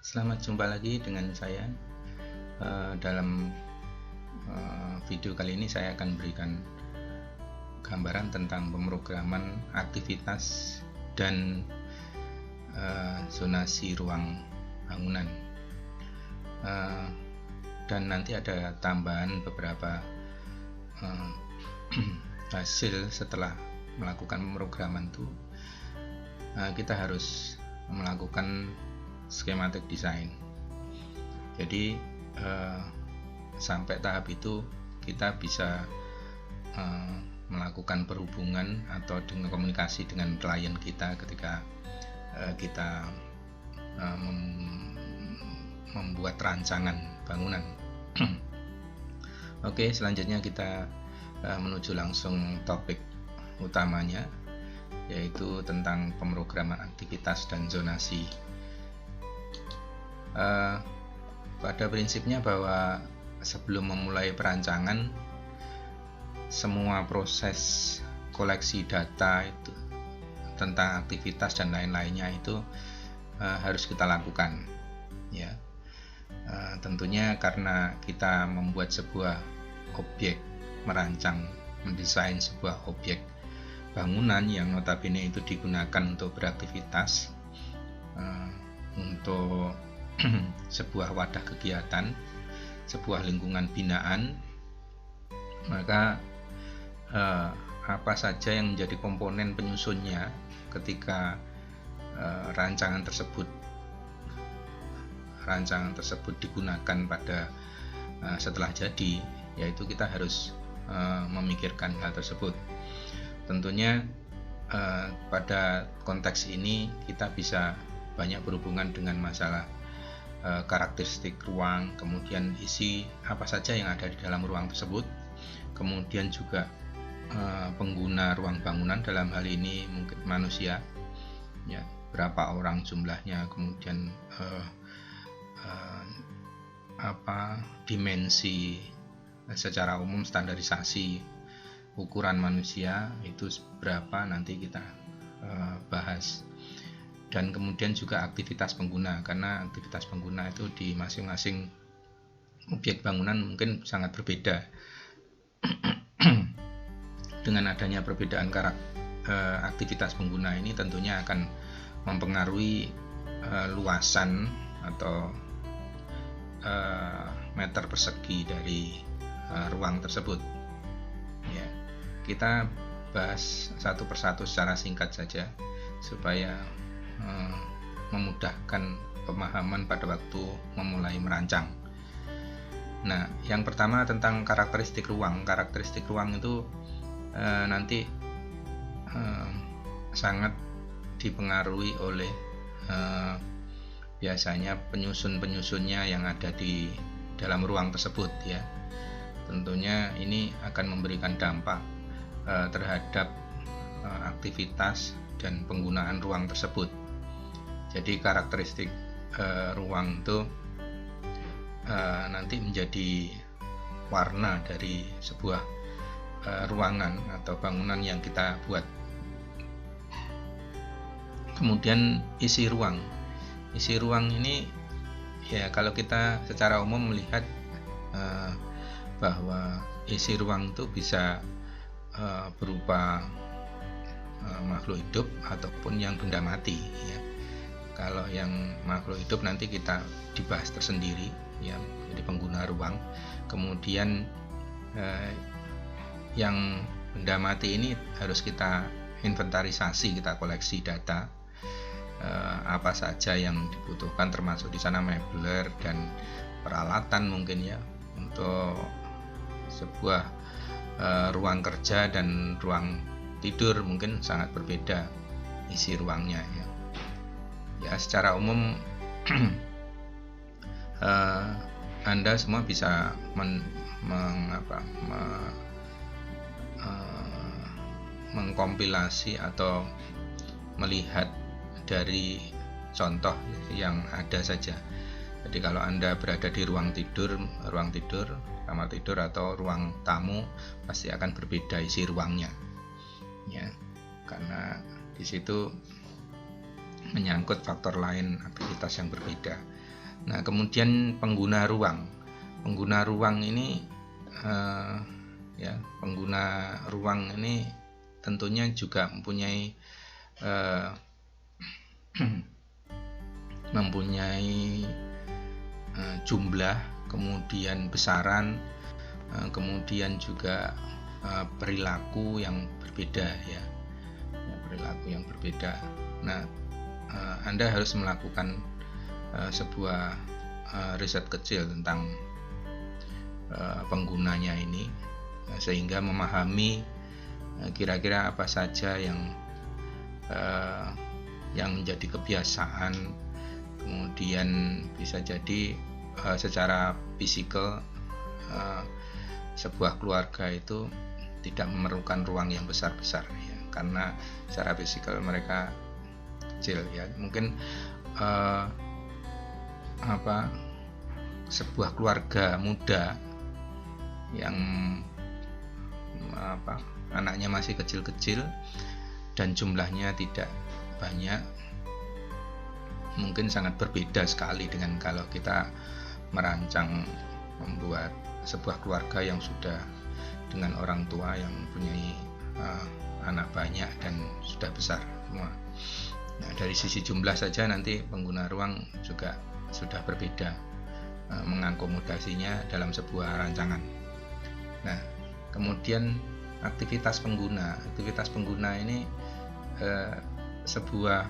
Selamat jumpa lagi dengan saya. Dalam video kali ini saya akan berikan gambaran tentang pemrograman aktivitas dan zonasi ruang bangunan. Dan nanti ada tambahan beberapa hasil setelah melakukan pemrograman itu. Kita harus melakukan skematik desain. Jadi sampai tahap itu kita bisa melakukan perhubungan atau dengan komunikasi dengan klien kita ketika kita membuat rancangan bangunan. Oke, selanjutnya kita menuju langsung topik utamanya, yaitu tentang pemrograman aktivitas dan zonasi. Pada prinsipnya bahwa sebelum memulai perancangan, semua proses koleksi data itu tentang aktivitas dan lain-lainnya itu harus kita lakukan, ya. Tentunya karena kita membuat sebuah objek, mendesain sebuah objek bangunan yang notabene itu digunakan untuk beraktivitas, untuk sebuah wadah kegiatan, sebuah lingkungan binaan, maka apa saja yang menjadi komponen penyusunnya ketika rancangan tersebut digunakan pada setelah jadi, yaitu kita harus memikirkan hal tersebut. Tentunya pada konteks ini kita bisa banyak berhubungan dengan masalah karakteristik ruang, kemudian isi apa saja yang ada di dalam ruang tersebut, kemudian juga pengguna ruang bangunan, dalam hal ini mungkin manusia, ya, berapa orang jumlahnya, kemudian dimensi secara umum, standarisasi ukuran manusia itu berapa, nanti kita bahas. Dan kemudian juga aktivitas pengguna, karena aktivitas pengguna itu di masing-masing objek bangunan mungkin sangat berbeda. Dengan adanya perbedaan aktivitas pengguna ini tentunya akan mempengaruhi luasan atau meter persegi dari ruang tersebut, ya. Kita bahas satu persatu secara singkat saja supaya memudahkan pemahaman pada waktu memulai merancang. Nah, yang pertama tentang karakteristik ruang. Karakteristik ruang itu nanti sangat dipengaruhi oleh biasanya penyusun-penyusunnya yang ada di dalam ruang tersebut, ya. Tentunya ini akan memberikan dampak terhadap aktivitas dan penggunaan ruang tersebut. Jadi karakteristik ruang itu nanti menjadi warna dari sebuah ruangan atau bangunan yang kita buat. Kemudian isi ruang. Isi ruang ini, ya, kalau kita secara umum melihat bahwa isi ruang itu bisa berupa makhluk hidup ataupun yang benda mati, ya. Kalau yang makhluk hidup nanti kita dibahas tersendiri, ya, jadi pengguna ruang. Kemudian yang benda mati ini harus kita inventarisasi, kita koleksi data apa saja yang dibutuhkan, termasuk di sana meubiler dan peralatan mungkin, ya, untuk sebuah ruang kerja dan ruang tidur mungkin sangat berbeda isi ruangnya, ya. Ya, secara umum Anda semua bisa mengkompilasi atau melihat dari contoh yang ada saja. Jadi kalau Anda berada di ruang tidur, kamar tidur atau ruang tamu, pasti akan berbeda isi ruangnya, ya, karena di situ menyangkut faktor lain, aktivitas yang berbeda. Nah, kemudian pengguna ruang. Pengguna ruang ini pengguna ruang ini tentunya juga mempunyai jumlah, kemudian besaran, kemudian juga perilaku yang berbeda ya, perilaku yang berbeda. Nah, Anda harus melakukan sebuah riset kecil tentang penggunanya ini, sehingga memahami kira-kira apa saja yang menjadi kebiasaan. Kemudian bisa jadi secara fisikal sebuah keluarga itu tidak memerlukan ruang yang besar-besar ya, karena secara fisikal mereka kecil ya. Mungkin sebuah keluarga muda yang anaknya masih kecil-kecil dan jumlahnya tidak banyak, mungkin sangat berbeda sekali dengan kalau kita merancang membuat sebuah keluarga yang sudah dengan orang tua yang mempunyai anak banyak dan sudah besar semua. Nah, dari sisi jumlah saja nanti pengguna ruang juga sudah berbeda mengakomodasinya dalam sebuah rancangan. Nah, kemudian aktivitas pengguna. Aktivitas pengguna ini sebuah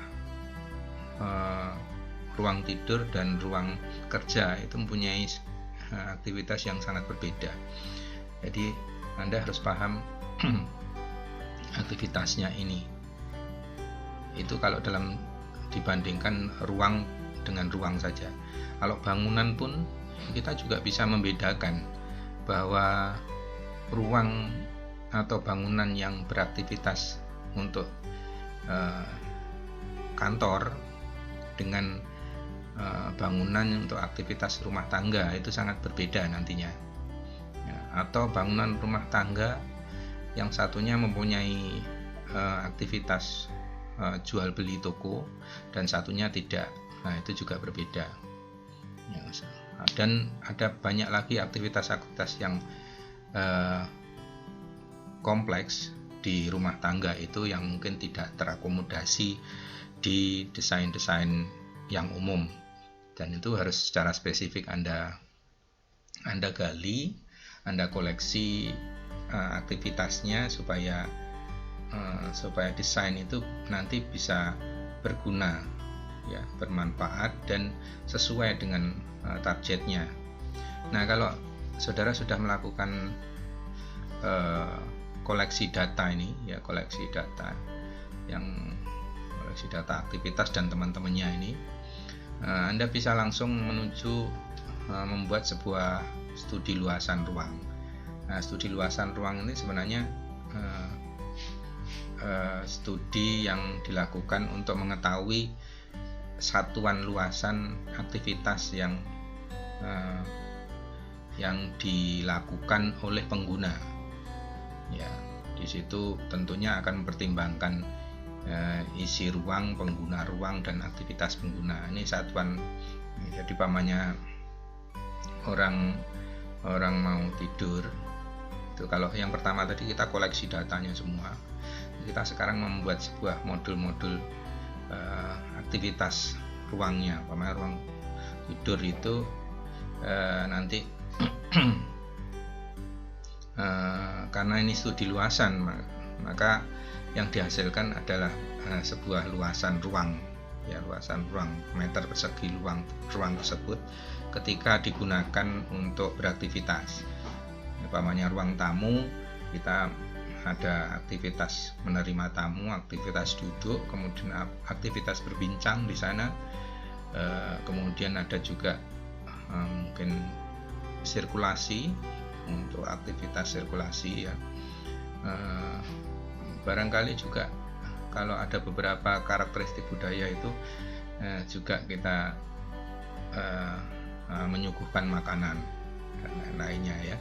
ruang tidur dan ruang kerja itu mempunyai aktivitas yang sangat berbeda. Jadi Anda harus paham aktivitasnya ini. Itu kalau dalam dibandingkan ruang dengan ruang saja. Kalau bangunan pun kita juga bisa membedakan bahwa ruang atau bangunan yang beraktivitas untuk kantor dengan bangunan untuk aktivitas rumah tangga itu sangat berbeda nantinya ya, atau bangunan rumah tangga yang satunya mempunyai aktivitas jual beli toko dan satunya tidak. Nah, itu juga berbeda ya, dan ada banyak lagi aktivitas-aktivitas yang kompleks di rumah tangga itu yang mungkin tidak terakomodasi di desain-desain yang umum, dan itu harus secara spesifik Anda gali, Anda koleksi aktivitasnya supaya desain itu nanti bisa berguna ya, bermanfaat dan sesuai dengan targetnya. Nah, kalau saudara sudah melakukan koleksi data ini ya, koleksi data aktivitas dan teman-temannya ini, Anda bisa langsung menuju membuat sebuah studi luasan ruang. Nah, studi luasan ruang ini sebenarnya studi yang dilakukan untuk mengetahui satuan luasan aktivitas yang dilakukan oleh pengguna. Ya, di situ tentunya akan mempertimbangkan isi ruang, pengguna ruang, dan aktivitas pengguna. Ini satuan. Jadi pamannya orang mau tidur itu, kalau yang pertama tadi kita koleksi datanya semua, kita sekarang membuat sebuah modul-modul aktivitas ruangnya. Pamannya ruang tidur itu nanti karena ini studi luasan, maka yang dihasilkan adalah sebuah luasan ruang ya, luasan ruang meter persegi ruang tersebut ketika digunakan untuk beraktivitas. Umpamanya ruang tamu, kita ada aktivitas menerima tamu, aktivitas duduk, kemudian aktivitas berbincang di sana, kemudian ada juga mungkin sirkulasi, untuk aktivitas sirkulasi ya. Barangkali juga kalau ada beberapa karakteristik budaya itu juga kita menyuguhkan makanan dan lain-lainnya ya,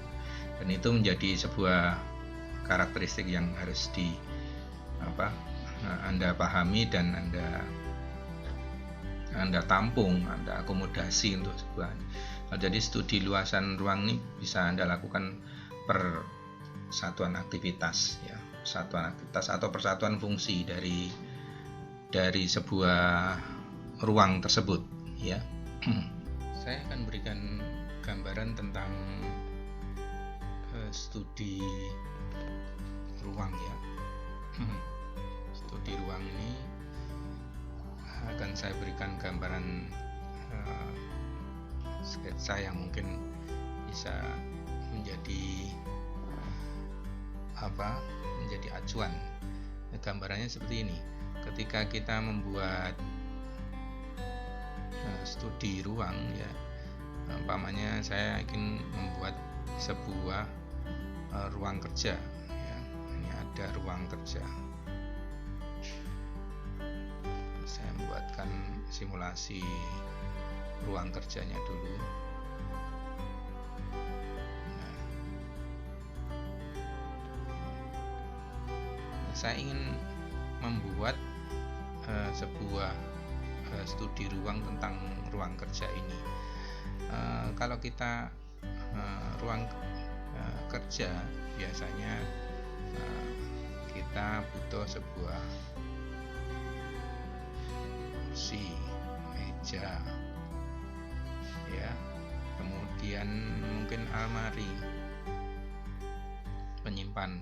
dan itu menjadi sebuah karakteristik yang harus Anda pahami dan Anda Anda tampung, Anda akomodasi untuk sebuah. Jadi studi luasan ruang ini bisa Anda lakukan per satuan aktivitas ya, satuan aktivitas atau persatuan fungsi dari sebuah ruang tersebut ya. Saya akan berikan gambaran tentang studi ruang ya. Studi ruang ini akan saya berikan gambaran sketsa yang mungkin bisa menjadi acuan. Gambarannya seperti ini. Ketika kita membuat studi ruang ya, umpamanya saya ingin membuat sebuah ruang kerja ya. Ini ada ruang kerja. Saya membuatkan simulasi ruang kerjanya dulu. Saya ingin membuat sebuah studi ruang tentang ruang kerja ini. Kalau kita ruang kerja biasanya kita butuh sebuah kursi, meja ya, kemudian mungkin almari penyimpan,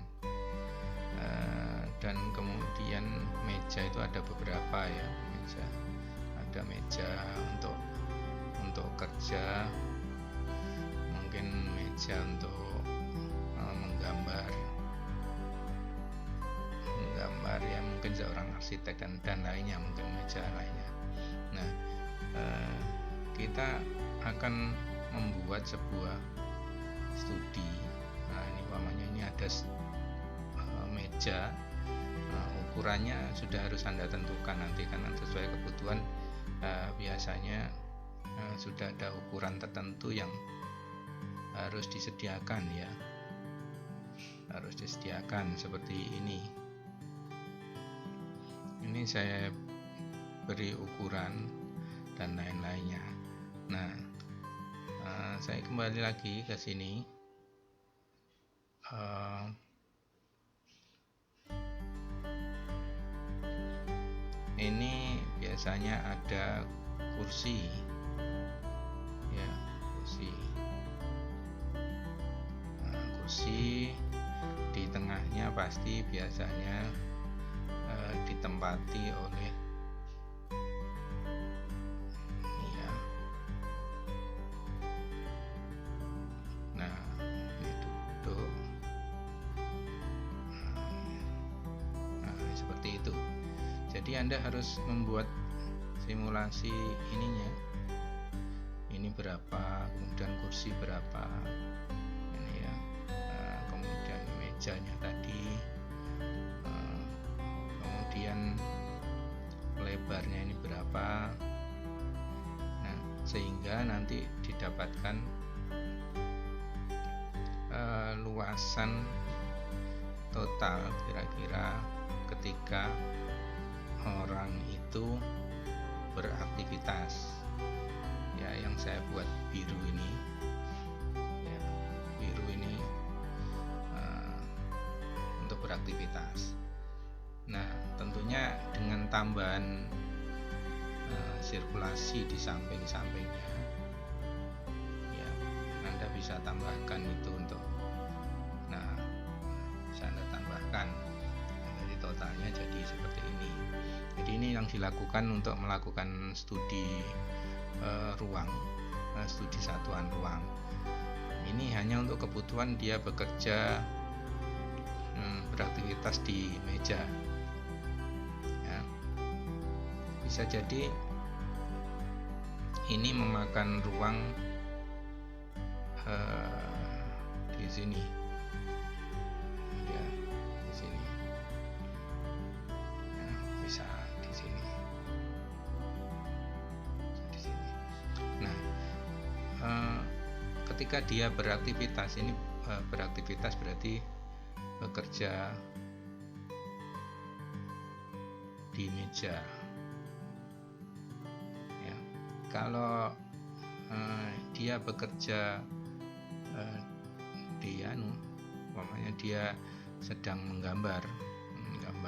dan kemudian meja itu ada beberapa ya, ada meja untuk kerja, mungkin meja untuk menggambar ya, mungkin seorang arsitek dan lainnya, mungkin meja lainnya. Nah, kita akan membuat sebuah studi. Nah, ini umpamanya ini ada meja, ukurannya sudah harus Anda tentukan nanti karena sesuai kebutuhan. Biasanya sudah ada ukuran tertentu yang harus disediakan ya, harus disediakan seperti ini. Ini saya beri ukuran dan lain-lainnya. Nah, saya kembali lagi ke sini. Ini biasanya ada kursi ya, kursi di tengahnya pasti biasanya ditempati oleh ya. Nah, ini duduk. Nah, seperti itu. Jadi Anda harus membuat simulasi ininya. Ini berapa, kemudian kursi berapa, ini ya. Kemudian mejanya tadi, kemudian lebarnya ini berapa. Nah, sehingga nanti didapatkan luasan total kira-kira ketika orang itu beraktivitas ya, yang saya buat biru ini ya, biru ini untuk beraktivitas. Nah, tentunya dengan tambahan sirkulasi di samping-sampingnya ya, Anda bisa tambahkan itu untuk, nah, bisa Anda tambahkan. Jadi totalnya jadi seperti ini. Jadi ini yang dilakukan untuk melakukan studi ruang, studi satuan ruang. Ini hanya untuk kebutuhan dia bekerja, beraktivitas di meja ya. Bisa jadi ini memakan ruang di sini ya, di sini ya, bisa di sini. Nah, ketika dia beraktivitas, ini beraktivitas berarti bekerja di meja kalau dia bekerja umpamanya dia sedang menggambar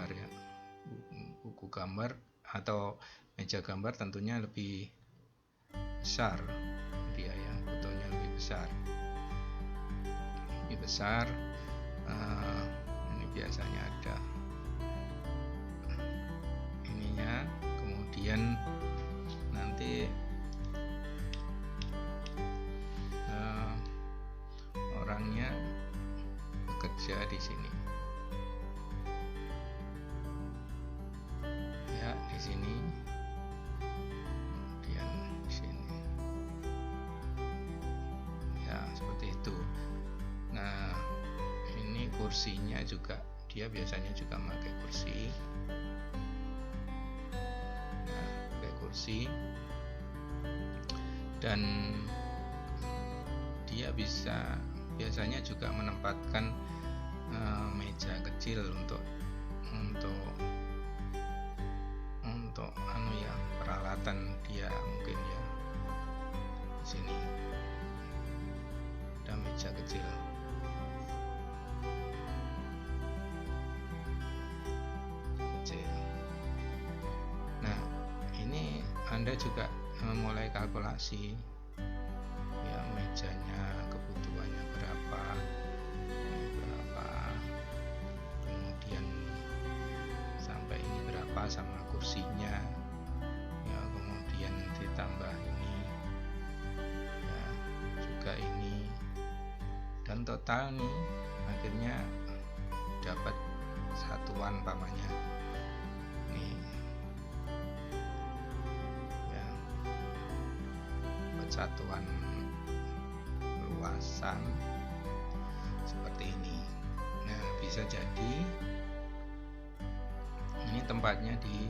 ya, buku gambar atau meja gambar tentunya lebih besar dia ya, fotonya lebih besar. Ini biasanya ada ininya, kemudian nanti orangnya bekerja di sini ya, di sini, kemudian di sini ya, seperti itu. Nah, ini kursinya juga, dia biasanya juga pakai kursi. Nah, pakai kursi, dan dia biasanya juga menempatkan meja kecil untuk peralatan dia, mungkin ya, di sini ada meja kecil. Nah, ini Anda juga mulai kalkulasi ya, mejanya kebutuhannya berapa, kemudian sampai ini berapa sama kursinya ya, kemudian ditambah ini ya, juga ini, dan total nih akhirnya dapat satuan pamannya nih ya, buat satuan luasan seperti ini. Nah, bisa jadi ini tempatnya di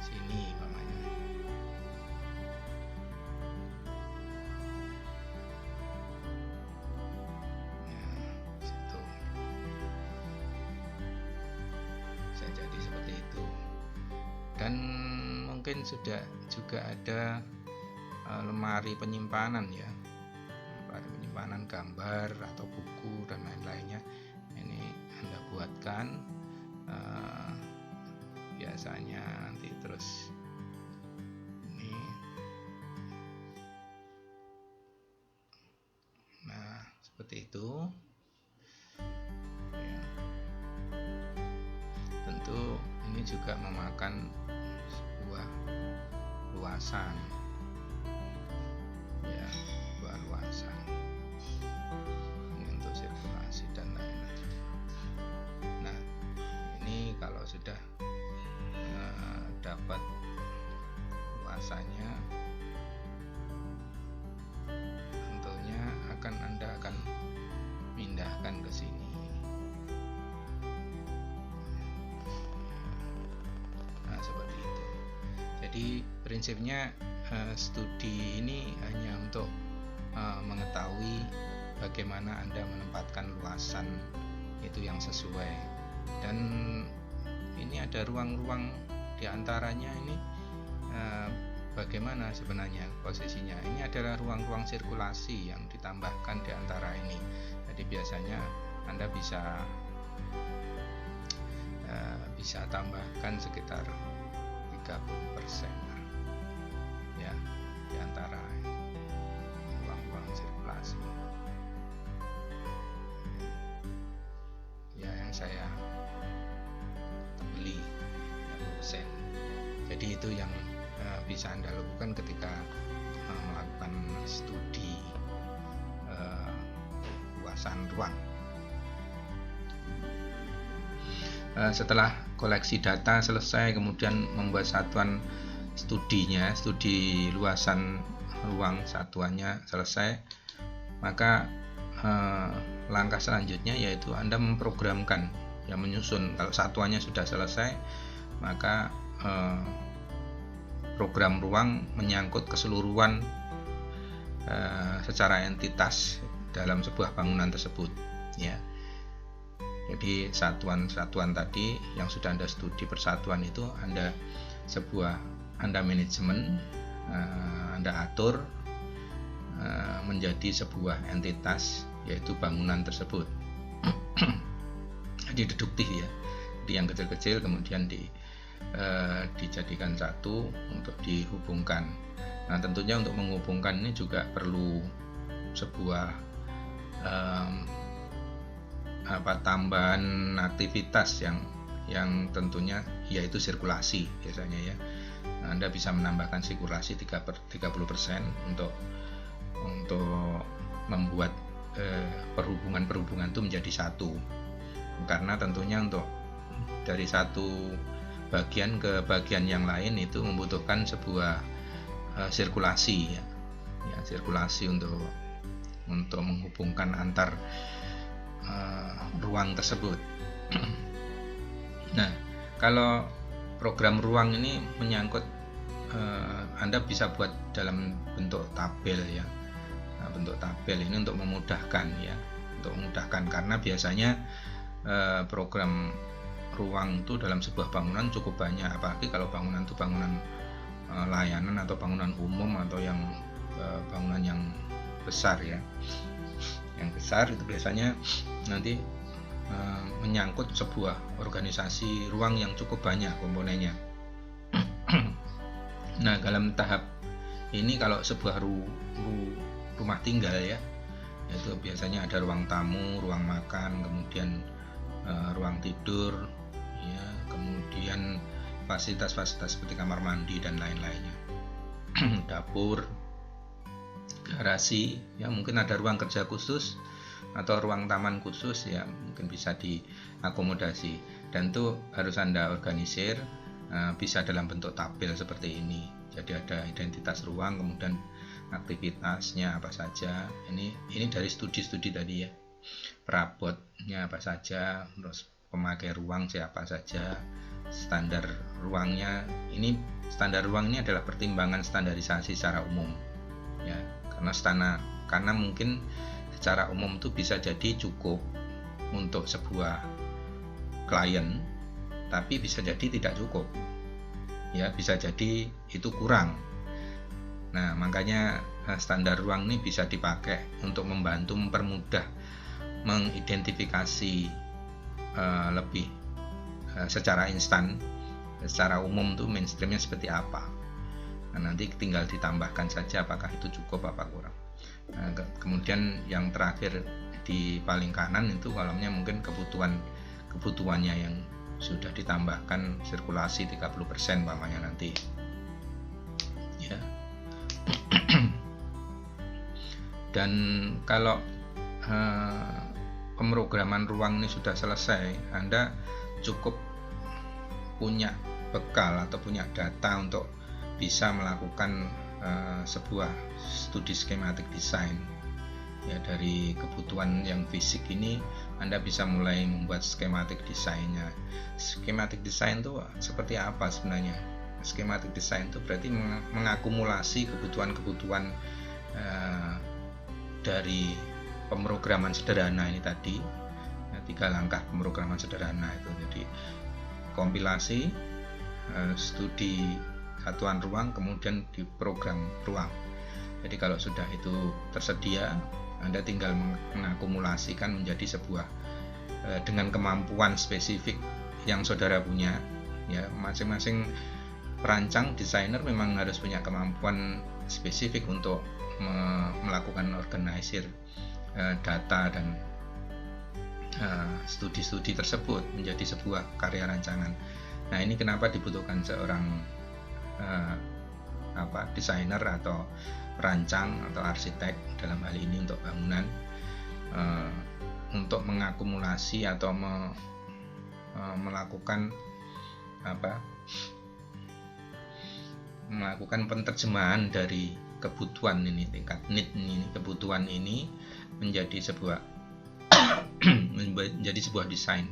sini pamannya. Jadi seperti itu. Dan mungkin sudah juga ada lemari penyimpanan ya, lemari penyimpanan gambar atau buku dan lain-lainnya. Ini Anda buatkan biasanya nanti terus ini. Nah, seperti itu. Tentu ini juga memakan sebuah luasan ya, sebuah luasan ini untuk sirkulasi dan lain-lain. Nah, ini kalau sudah dapat luasannya, tentunya Anda akan pindahkan ke sini. Jadi prinsipnya studi ini hanya untuk mengetahui bagaimana Anda menempatkan luasan itu yang sesuai, dan ini ada ruang-ruang diantaranya ini bagaimana sebenarnya posisinya. Ini adalah ruang-ruang sirkulasi yang ditambahkan di antara ini. Jadi biasanya Anda bisa tambahkan sekitar 30% ya, di antara ruang-ruang sirkulasi ya, yang saya beli 30%. Jadi itu yang bisa Anda lakukan ketika melakukan studi luasan ruang. Setelah koleksi data selesai, kemudian membuat satuan studinya, studi luasan ruang satuannya selesai, maka langkah selanjutnya yaitu Anda memprogramkan, ya, menyusun. Kalau satuannya sudah selesai, maka program ruang menyangkut keseluruhan secara entitas dalam sebuah bangunan tersebut ya. Jadi satuan-satuan tadi yang sudah Anda studi persatuan itu Anda manajemen Anda atur menjadi sebuah entitas, yaitu bangunan tersebut. Jadi deduktif ya, jadi yang kecil-kecil kemudian dijadikan satu untuk dihubungkan. Nah tentunya untuk menghubungkan ini juga perlu sebuah tambahan aktivitas yang tentunya yaitu sirkulasi biasanya ya. Anda bisa menambahkan sirkulasi 30% untuk membuat perhubungan itu menjadi satu, karena tentunya untuk dari satu bagian ke bagian yang lain itu membutuhkan sebuah sirkulasi ya, sirkulasi untuk menghubungkan antar ruang tersebut. Nah, kalau program ruang ini menyangkut Anda bisa buat dalam bentuk tabel ya. Nah, bentuk tabel ini untuk memudahkan ya, karena biasanya program ruang itu dalam sebuah bangunan cukup banyak, apalagi kalau bangunan itu bangunan layanan atau bangunan umum atau yang bangunan yang besar ya. Yang besar itu biasanya nanti menyangkut sebuah organisasi ruang yang cukup banyak komponennya. Nah, dalam tahap ini kalau sebuah rumah tinggal ya, itu biasanya ada ruang tamu, ruang makan, kemudian ruang tidur ya, kemudian fasilitas-fasilitas seperti kamar mandi dan lain-lainnya. Dapur, garasi ya, mungkin ada ruang kerja khusus atau ruang taman khusus ya, mungkin bisa diakomodasi, dan itu harus Anda organisir bisa dalam bentuk tabel seperti ini. Jadi ada identitas ruang, kemudian aktivitasnya apa saja. Ini dari studi-studi tadi ya, perabotnya apa saja, terus pemakai ruang siapa saja, standar ruangnya. Ini standar ruang ini adalah pertimbangan standarisasi secara umum ya, karena mungkin secara umum itu bisa jadi cukup untuk sebuah klien, tapi bisa jadi tidak cukup ya, bisa jadi itu kurang. Nah, makanya standar ruang ini bisa dipakai untuk membantu mempermudah mengidentifikasi lebih secara instan, secara umum tuh mainstreamnya seperti apa. Nah, nanti tinggal ditambahkan saja apakah itu cukup apa kurang. Nah, kemudian yang terakhir di paling kanan itu kolomnya mungkin kebutuhannya yang sudah ditambahkan sirkulasi 30% umpamanya nanti ya. Dan kalau pemrograman ruang ini sudah selesai, Anda cukup punya bekal atau punya data untuk bisa melakukan sebuah studi skematik desain ya. Dari kebutuhan yang fisik ini Anda bisa mulai membuat skematik desainnya. Skematik desain itu seperti apa sebenarnya? Skematik desain itu berarti mengakumulasi kebutuhan-kebutuhan dari pemrograman sederhana ini tadi ya, 3 langkah pemrograman sederhana itu. Jadi kompilasi, studi satuan ruang, kemudian di program ruang. Jadi kalau sudah itu tersedia, Anda tinggal mengakumulasikan menjadi sebuah dengan kemampuan spesifik yang saudara punya ya. Masing-masing perancang desainer memang harus punya kemampuan spesifik untuk melakukan organisir data dan studi-studi tersebut menjadi sebuah karya rancangan. Nah, ini kenapa dibutuhkan seorang desainer atau perancang atau arsitek dalam hal ini untuk bangunan, untuk mengakumulasi atau melakukan penerjemahan dari kebutuhan ini, tingkat need ini, kebutuhan ini menjadi sebuah desain.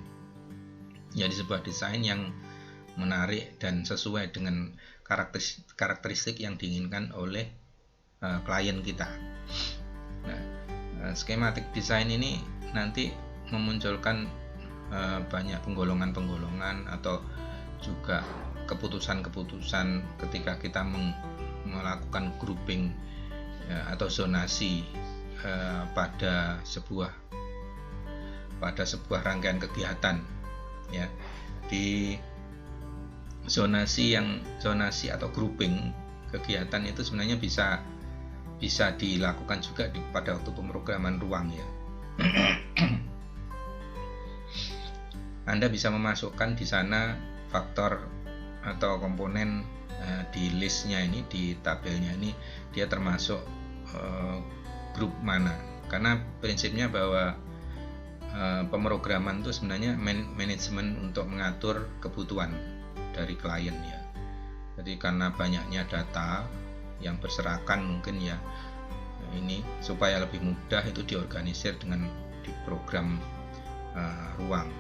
Jadi sebuah desain yang menarik dan sesuai dengan karakteristik yang diinginkan oleh klien kita. Nah, skematik desain ini nanti memunculkan banyak penggolongan-penggolongan atau juga keputusan-keputusan ketika kita melakukan grouping ya, atau zonasi pada sebuah rangkaian kegiatan ya. Di zonasi atau grouping kegiatan itu sebenarnya bisa dilakukan juga pada waktu pemrograman ruang ya. Anda bisa memasukkan di sana faktor atau komponen di listnya ini, di tabelnya ini dia termasuk grup mana, karena prinsipnya bahwa pemrograman itu sebenarnya manajemen untuk mengatur kebutuhan dari klien ya. Jadi karena banyaknya data yang berserakan mungkin ya, ini supaya lebih mudah itu diorganisir dengan di program ruang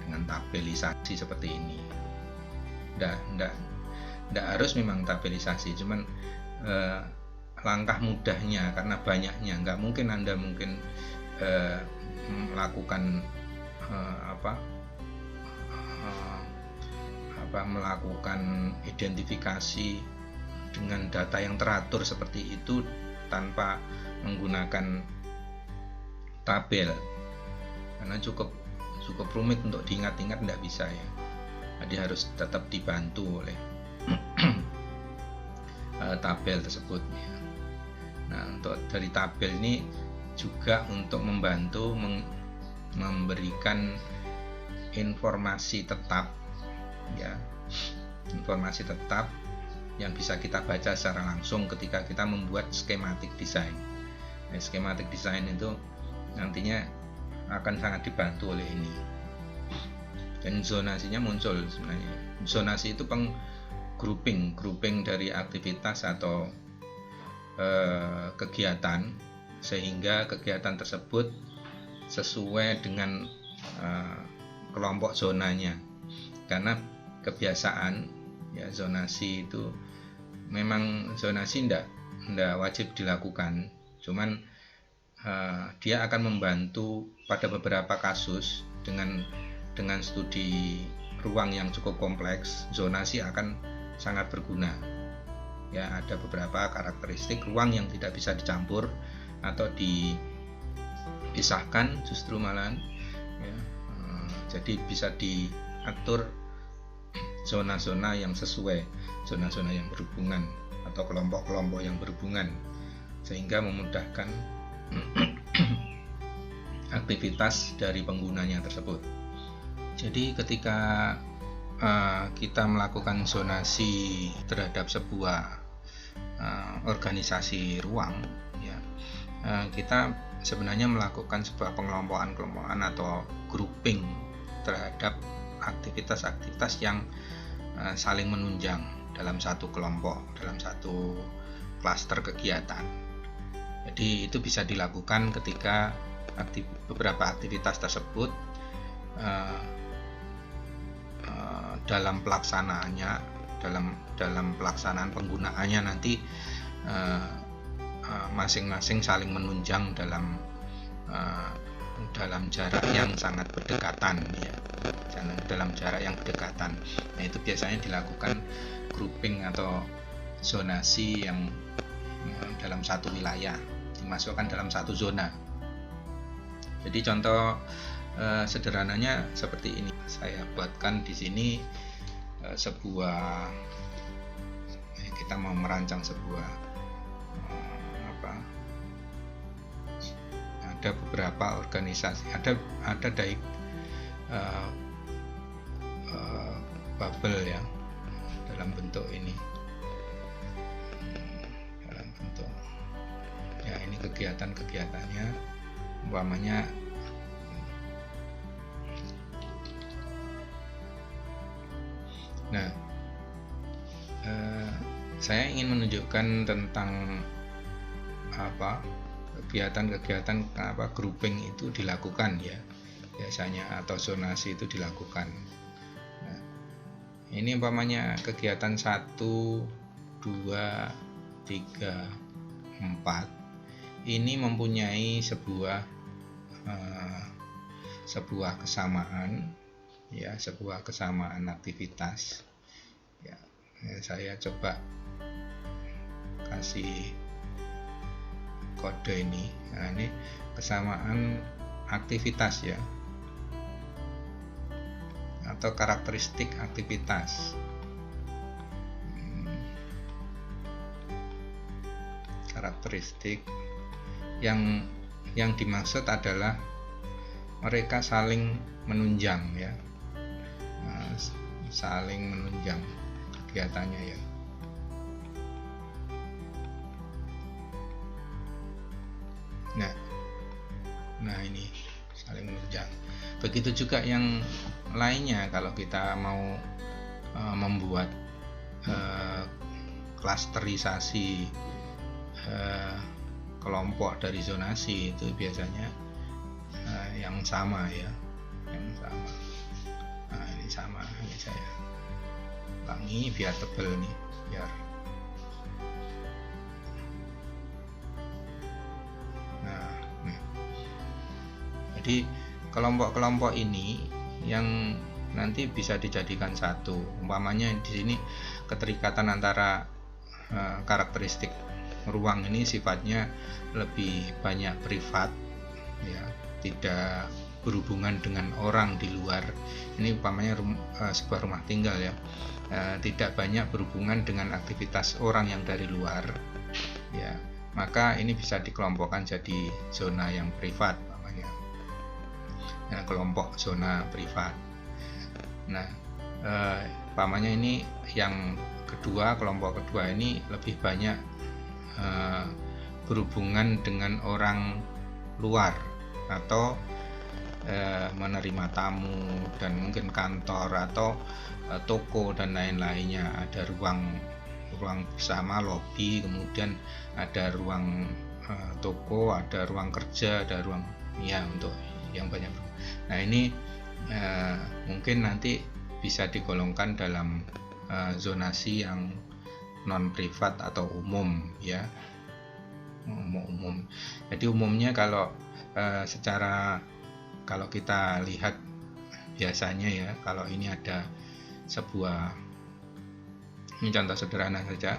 dengan tabelisasi seperti ini. Nggak harus memang tabelisasi, cuman langkah mudahnya karena banyaknya, nggak mungkin Anda melakukan melakukan identifikasi dengan data yang teratur seperti itu tanpa menggunakan tabel, karena cukup rumit untuk diingat-ingat, tidak bisa ya. Jadi harus tetap dibantu oleh tabel tersebut ya. Nah, untuk dari tabel ini juga untuk membantu memberikan informasi tetap ya, informasi tetap yang bisa kita baca secara langsung ketika kita membuat skematik desain. Nah, skematik desain itu nantinya akan sangat dibantu oleh ini. Dan zonasinya muncul sebenarnya. Zonasi itu grouping dari aktivitas atau kegiatan, sehingga kegiatan tersebut sesuai dengan kelompok zonanya. Karena kebiasaan ya, zonasi itu memang zonasi ndak wajib dilakukan, cuman dia akan membantu pada beberapa kasus dengan studi ruang yang cukup kompleks. Zonasi akan sangat berguna ya. Ada beberapa karakteristik ruang yang tidak bisa dicampur atau dipisahkan justru malahan ya. Jadi bisa diatur zona-zona yang sesuai, zona-zona yang berhubungan atau kelompok-kelompok yang berhubungan, sehingga memudahkan aktivitas dari penggunanya tersebut. Jadi ketika kita melakukan zonasi terhadap sebuah organisasi ruang ya, kita sebenarnya melakukan sebuah pengelompokan atau grouping terhadap aktivitas-aktivitas yang saling menunjang dalam satu kelompok, dalam satu klaster kegiatan. Jadi itu bisa dilakukan ketika beberapa aktivitas tersebut dalam pelaksanaannya, dalam pelaksanaan penggunaannya nanti masing-masing saling menunjang dalam jarak yang sangat berdekatan ya, dalam jarak yang berdekatan. Nah, itu biasanya dilakukan grouping atau zonasi yang dalam satu wilayah, dimasukkan dalam satu zona. Jadi contoh sederhananya seperti ini. Saya buatkan di sini kita mau merancang sebuah ada beberapa organisasi, ada dari bubble ya, dalam bentuk ini, dalam bentuk ya, ini kegiatan-kegiatannya umpamanya saya ingin menunjukkan tentang kegiatan-kegiatan grouping itu dilakukan ya biasanya, atau zonasi itu dilakukan. Nah, ini umpamanya kegiatan 1, 2, 3, 4 ini mempunyai sebuah kesamaan ya, sebuah kesamaan aktivitas. Ya, saya coba kasih kode ini. Nah, ini kesamaan aktivitas ya, atau karakteristik aktivitas. Karakteristik yang dimaksud adalah mereka saling menunjang ya, saling menunjang kegiatannya ya. Nah ini saling menunjang. Begitu juga yang lainnya, kalau kita mau membuat klasterisasi kelompok dari zonasi, itu biasanya yang sama ya, yang sama. Nah ini sama, ini saya ulangi biar tebel nih, biar jadi kelompok-kelompok ini yang nanti bisa dijadikan satu. Umpamanya di sini keterikatan antara karakteristik ruang ini sifatnya lebih banyak privat ya, tidak berhubungan dengan orang di luar. Ini umpamanya sebuah rumah tinggal ya, tidak banyak berhubungan dengan aktivitas orang yang dari luar ya, maka ini bisa dikelompokkan jadi zona yang privat, kelompok zona privat. Nah, umpamanya ini yang kedua, kelompok kedua ini lebih banyak berhubungan dengan orang luar atau menerima tamu, dan mungkin kantor atau toko dan lain-lainnya. Ada ruang bersama, lobi, kemudian ada ruang toko, ada ruang kerja, ada ruang ya untuk yang banyak. Nah ini mungkin nanti bisa digolongkan dalam zonasi yang non privat atau umum ya, umum. Jadi umumnya kalau kalau kita lihat biasanya ya, kalau ini ada sebuah, ini contoh sederhana saja,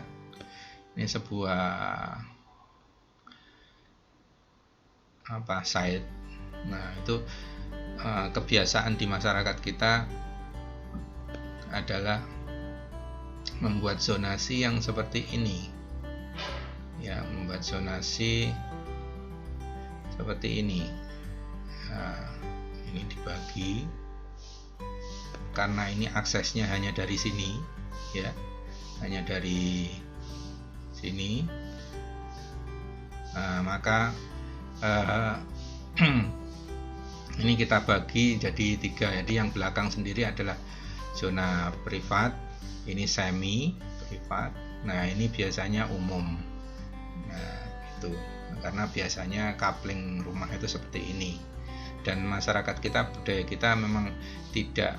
ini sebuah site. Nah itu kebiasaan di masyarakat kita adalah membuat zonasi yang seperti ini ya, membuat zonasi seperti ini. Nah, ini dibagi karena ini aksesnya hanya dari sini ya, hanya dari sini. Nah, maka ini kita bagi jadi 3. Jadi yang belakang sendiri adalah zona privat, ini semi privat. Nah ini biasanya umum. Nah itu karena biasanya coupling rumah itu seperti ini, dan masyarakat kita, budaya kita memang tidak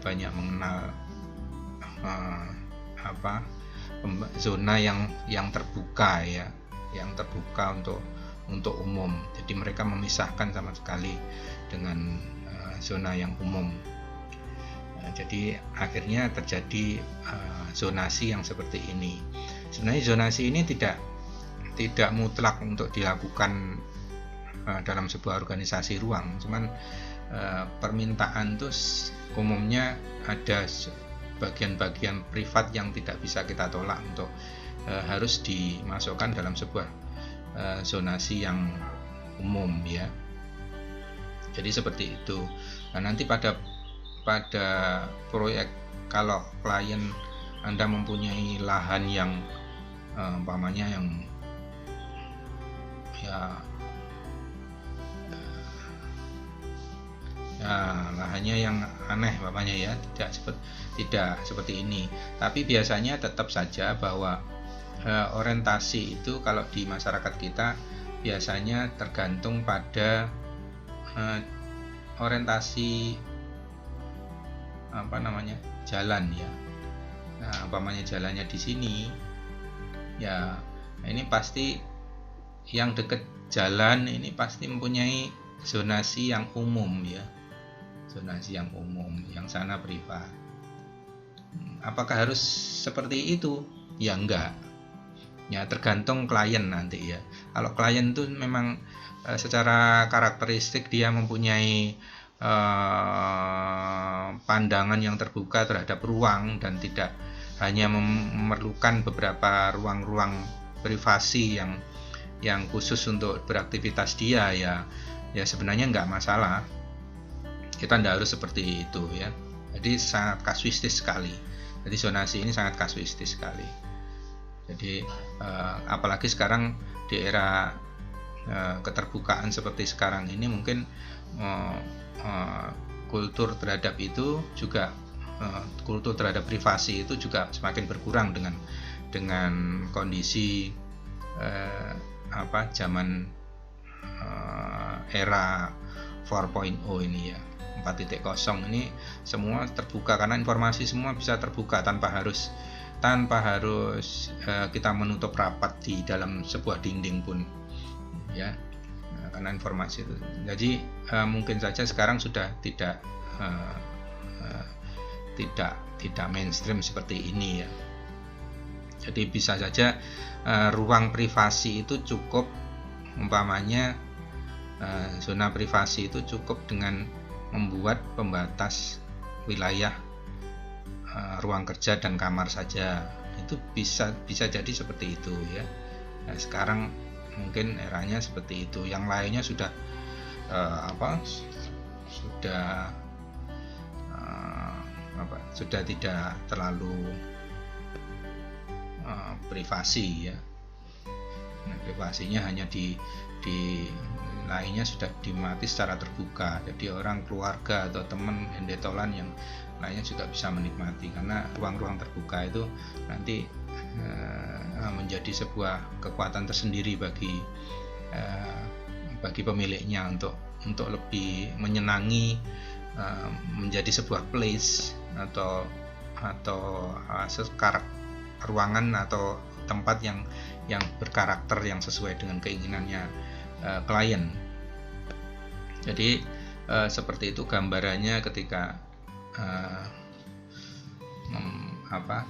banyak mengenal zona yang terbuka ya, yang terbuka untuk umum. Jadi mereka memisahkan sama sekali dengan zona yang umum. Jadi akhirnya terjadi zonasi yang seperti ini. Sebenarnya zonasi ini tidak mutlak untuk dilakukan dalam sebuah organisasi ruang, cuman permintaan itu umumnya ada bagian-bagian privat yang tidak bisa kita tolak untuk harus dimasukkan dalam sebuah zonasi yang umum ya. Jadi seperti itu. Nah nanti pada proyek, kalau klien Anda mempunyai lahan yang umpamanya yang lahannya yang aneh umpamanya ya, tidak seperti ini. Tapi biasanya tetap saja bahwa orientasi itu kalau di masyarakat kita biasanya tergantung pada orientasi jalan ya. Nah, umpamanya jalannya di sini ya, ini pasti yang dekat jalan ini pasti mempunyai zonasi yang umum ya, zonasi yang umum, yang sana privat. Apakah harus seperti itu? Ya enggak. Ya tergantung klien nanti ya. Kalau klien itu memang secara karakteristik dia mempunyai pandangan yang terbuka terhadap ruang dan tidak hanya memerlukan beberapa ruang-ruang privasi yang khusus untuk beraktivitas dia, ya sebenarnya nggak masalah. Kita tidak harus seperti itu ya. Jadi sangat kasuistis sekali. Jadi zonasi ini sangat kasuistis sekali. Jadi apalagi sekarang di era keterbukaan seperti sekarang ini, mungkin kultur terhadap itu juga kultur terhadap privasi itu juga semakin berkurang dengan kondisi zaman era 4.0 ini ya, 4.0 ini semua terbuka, karena informasi semua bisa terbuka tanpa harus kita menutup rapat di dalam sebuah dinding pun ya, karena informasi itu. Jadi mungkin saja sekarang sudah tidak mainstream seperti ini ya. Jadi bisa saja ruang privasi itu cukup, umpamanya zona privasi itu cukup dengan membuat pembatas wilayah ruang kerja dan kamar saja. Itu bisa jadi seperti itu ya. Nah, sekarang mungkin eranya seperti itu. Yang lainnya sudah sudah tidak terlalu privasi ya. Nah, privasinya hanya di lainnya sudah dimati secara terbuka. Jadi orang, keluarga atau teman hendetolan yang lainnya juga bisa menikmati, karena ruang-ruang terbuka itu nanti menjadi sebuah kekuatan tersendiri bagi pemiliknya untuk lebih menyenangi, menjadi sebuah place atau ruangan atau tempat yang berkarakter, yang sesuai dengan keinginannya klien. Jadi seperti itu gambarannya ketika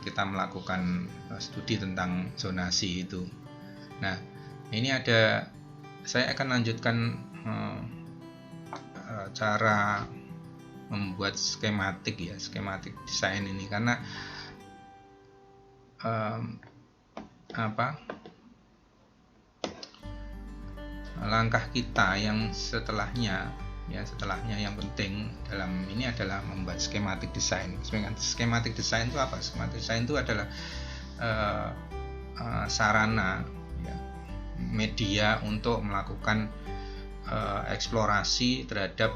kita melakukan studi tentang zonasi itu. Nah, ini saya akan lanjutkan cara membuat skematik desain ini, karena langkah kita yang setelahnya yang penting dalam ini adalah membuat skematik desain. Skematik desain itu apa? Skematik desain itu adalah sarana ya, media untuk melakukan eksplorasi terhadap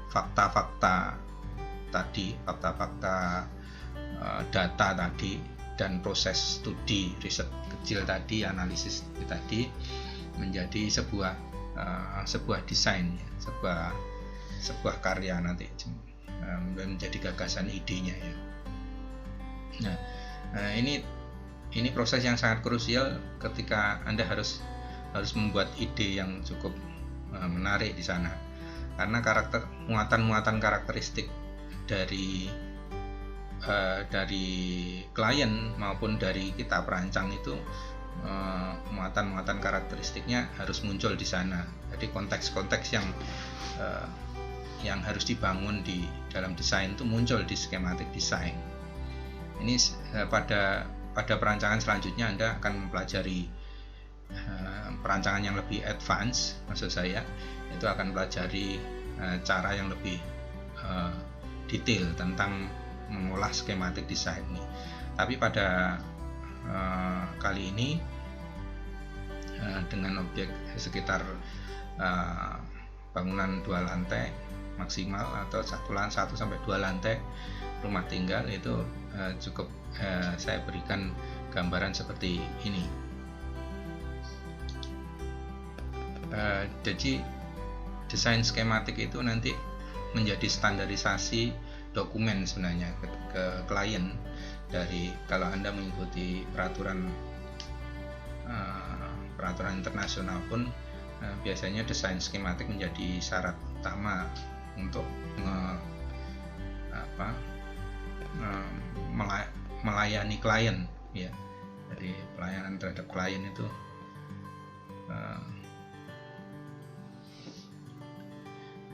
fakta-fakta tadi, data tadi, dan proses studi riset kecil tadi, analisis tadi, menjadi sebuah desain, sebuah karya nanti menjadi gagasan, idenya ya. Nah, ini proses yang sangat krusial ketika Anda harus membuat ide yang cukup menarik di sana, karena muatan karakteristik dari klien maupun dari kita perancang itu, muatan karakteristiknya harus muncul di sana. Jadi konteks-konteks yang harus dibangun di dalam desain itu muncul di skematik desain. Ini pada perancangan selanjutnya Anda akan mempelajari perancangan yang lebih advance, maksud saya itu akan pelajari cara yang lebih detail tentang mengolah skematik desain ini. Tapi pada kali ini dengan objek sekitar bangunan 2 lantai maksimal atau 1 sampai 2 lantai rumah tinggal itu cukup saya berikan gambaran seperti ini. Jadi desain skematik itu nanti menjadi standarisasi dokumen sebenarnya ke klien. Dari kalau Anda mengikuti peraturan internasional pun biasanya desain skematik menjadi syarat utama untuk melayani klien ya. Jadi pelayanan terhadap klien itu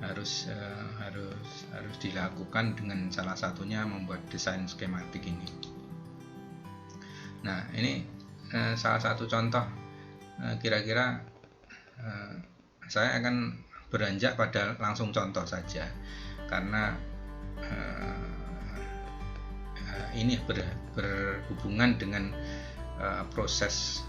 harus dilakukan dengan salah satunya membuat desain skematik ini. Nah, ini salah satu contoh. Kira-kira saya akan beranjak pada langsung contoh saja, karena ini berhubungan dengan proses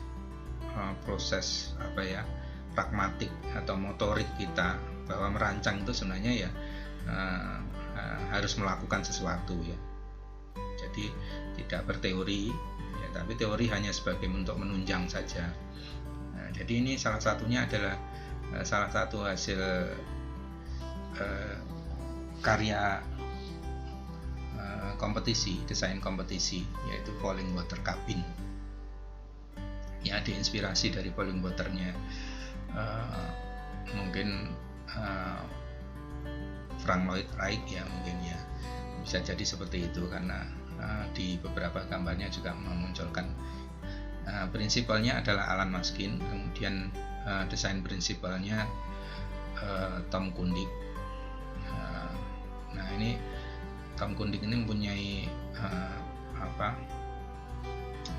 pragmatik atau motorik kita, bahwa merancang itu sebenarnya ya harus melakukan sesuatu ya. Jadi tidak berteori ya, tapi teori hanya sebagai bentuk menunjang saja. Jadi ini salah satunya adalah salah satu hasil karya kompetisi, desain kompetisi, yaitu falling water cabin. Ya, diinspirasi dari falling waternya mungkin Frank Lloyd Wright ya, mungkin ya, bisa jadi seperti itu, karena di beberapa gambarnya juga memunculkan prinsipalnya adalah Alan Maskin, kemudian desain prinsipalnya Tom Kundig. Nah, ini Tom Kundig ini mempunyai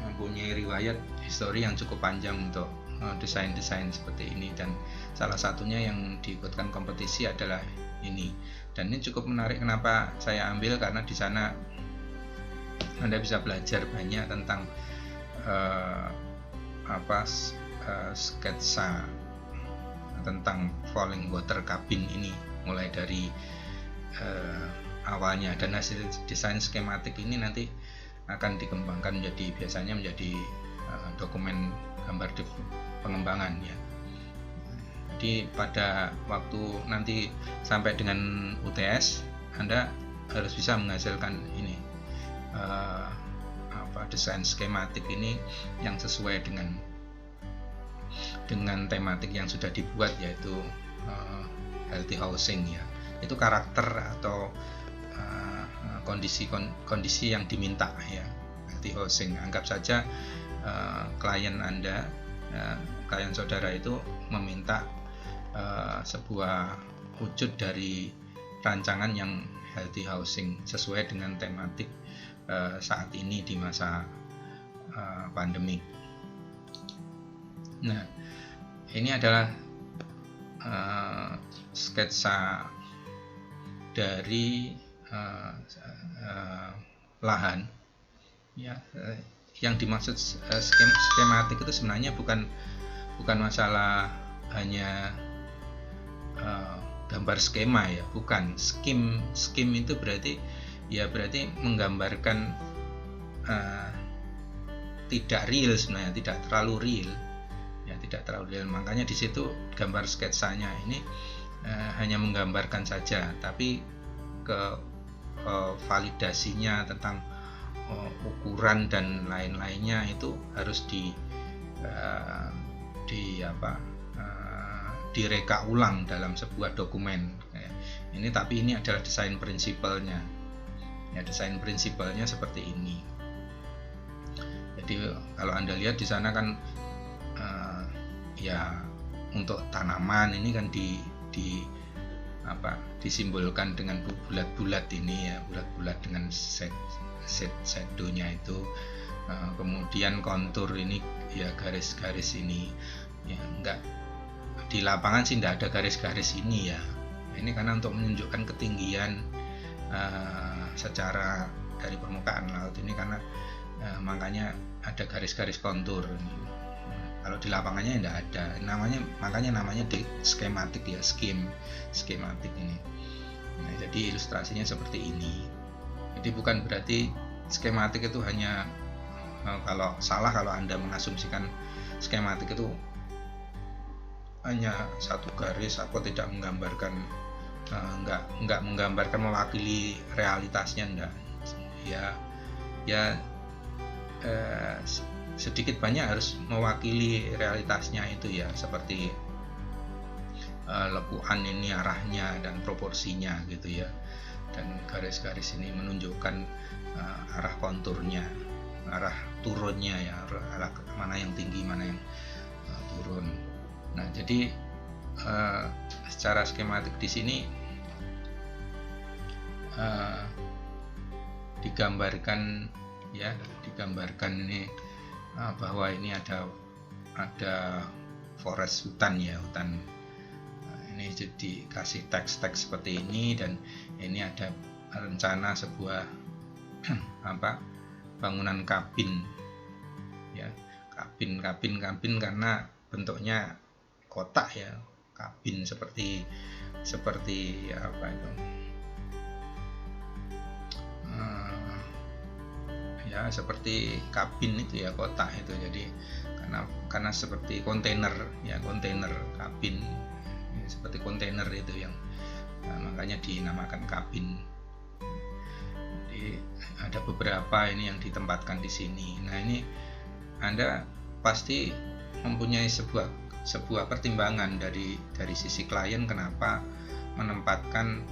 mempunyai riwayat histori yang cukup panjang untuk desain-desain seperti ini, dan salah satunya yang diikutkan kompetisi adalah ini. Dan ini cukup menarik, kenapa saya ambil, karena di sana Anda bisa belajar banyak tentang sketsa tentang falling water cabin ini, mulai dari awalnya, dan hasil desain skematik ini nanti akan dikembangkan biasanya menjadi dokumen gambar pengembangan ya. Jadi pada waktu nanti sampai dengan UTS, Anda harus bisa menghasilkan ini desain skematik ini yang sesuai dengan tematik yang sudah dibuat, yaitu healthy housing ya. Itu karakter atau kondisi yang diminta ya, healthy housing. Anggap saja klien Anda, klien saudara itu meminta sebuah wujud dari rancangan yang healthy housing sesuai dengan tematik saat ini di masa pandemi. Nah, ini adalah sketsa dari lahan ya. Yang dimaksud skematik itu sebenarnya bukan masalah hanya gambar skema ya, bukan. Skim itu berarti menggambarkan tidak real sebenarnya, tidak terlalu real ya, tidak terlalu real. Makanya di situ gambar sketsanya ini hanya menggambarkan saja, tapi validasinya tentang ukuran dan lain-lainnya itu harus direka ulang dalam sebuah dokumen. Ini adalah desain prinsipalnya. Ya, desain prinsipalnya seperti ini. Jadi kalau Anda lihat di sana kan ya, untuk tanaman ini kan disimbolkan dengan bulat-bulat ini ya, bulat-bulat dengan shadownya itu. Kemudian kontur ini ya, garis-garis ini ya, enggak di lapangan sih enggak ada garis-garis ini ya. Ini karena untuk menunjukkan ketinggian secara dari permukaan laut ini, karena makanya ada garis-garis kontur. Kalau di lapangannya tidak ada, makanya namanya skematik ya, skematik ini. Nah, jadi ilustrasinya seperti ini. Jadi bukan berarti skematik itu hanya kalau Anda mengasumsikan skematik itu hanya satu garis atau tidak menggambarkan, enggak menggambarkan, mewakili realitasnya, enggak ya, sedikit banyak harus mewakili realitasnya itu ya, seperti lekukan ini arahnya dan proporsinya gitu ya, dan garis-garis ini menunjukkan arah konturnya, arah turunnya ya, arah mana yang tinggi mana yang turun. Nah jadi secara skematik di sini digambarkan ini bahwa ini ada forest, hutan ya, hutan. Ini jadi kasih teks-teks seperti ini, dan ini ada rencana sebuah bangunan kabin ya, kabin karena bentuknya kotak ya, kabin seperti apa itu ya, seperti kabin itu ya, kotak itu. Jadi karena seperti kontainer ya, kontainer kabin seperti kontainer itu yang makanya dinamakan kabin. Jadi ada beberapa ini yang ditempatkan di sini. Nah ini Anda pasti mempunyai sebuah pertimbangan dari sisi klien kenapa menempatkan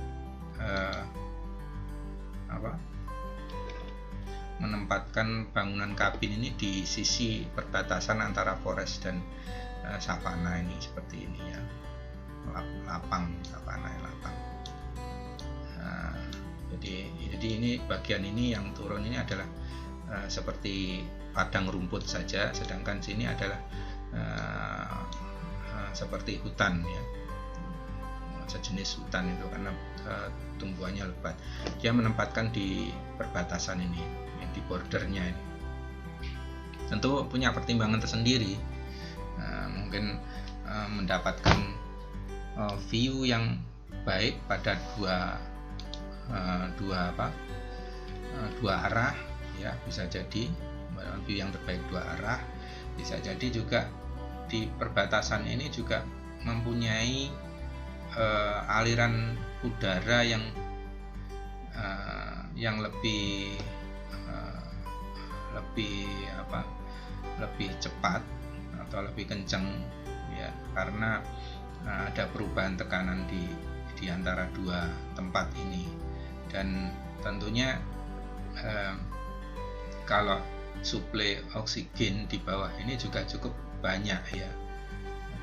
menempatkan bangunan kabin ini di sisi perbatasan antara forest dan savana ini, seperti ini ya, lapang, savana lapang. Nah, jadi ini bagian ini yang turun ini adalah seperti padang rumput saja, sedangkan sini adalah seperti hutan ya, sejenis hutan itu karena tumbuhannya lebat. Dia menempatkan di perbatasan ini, di bordernya ini. Tentu punya pertimbangan tersendiri, mungkin mendapatkan view yang baik pada dua arah ya, bisa jadi view yang terbaik dua arah. Bisa jadi juga di perbatasan ini juga mempunyai aliran udara yang lebih cepat atau lebih kencang ya, karena ada perubahan tekanan di antara dua tempat ini. Dan tentunya kalau suplai oksigen di bawah ini juga cukup banyak ya,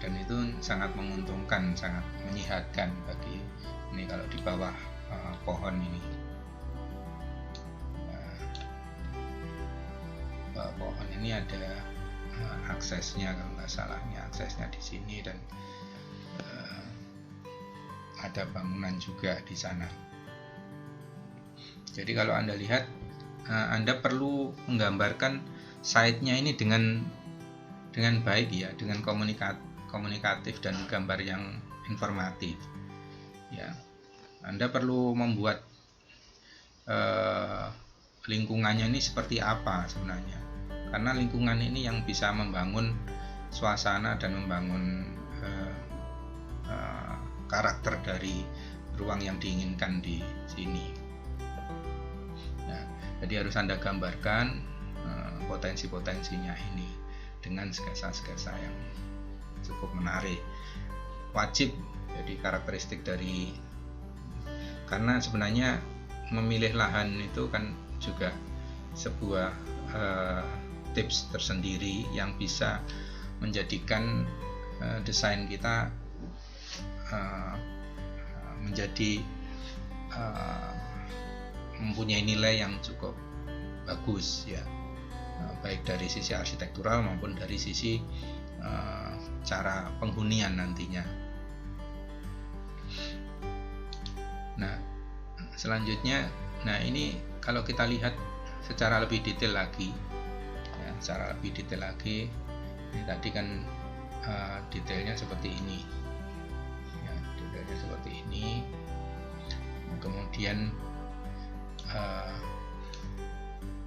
dan itu sangat menguntungkan, sangat menyehatkan bagi ini kalau di bawah pohon ini. Bawah pohon ini ada aksesnya, kalau nggak salahnya aksesnya di sini, dan ada bangunan juga di sana. Jadi kalau Anda lihat, Anda perlu menggambarkan site-nya ini dengan baik ya, dengan komunikatif dan gambar yang informatif ya. Anda perlu membuat lingkungannya ini seperti apa sebenarnya, karena lingkungan ini yang bisa membangun suasana dan membangun karakter dari ruang yang diinginkan di sini. Nah, jadi harus Anda gambarkan potensi-potensinya ini dengan sketsa-sketsa yang cukup menarik. Wajib jadi karakteristik dari, karena sebenarnya memilih lahan itu kan juga sebuah tips tersendiri yang bisa menjadikan desain kita menjadi mempunyai nilai yang cukup bagus ya, baik dari sisi arsitektural maupun dari sisi cara penghunian nantinya. Nah, selanjutnya, ini kalau kita lihat secara lebih detail lagi ya, ini tadi kan detailnya seperti ini ya, detailnya seperti ini. Kemudian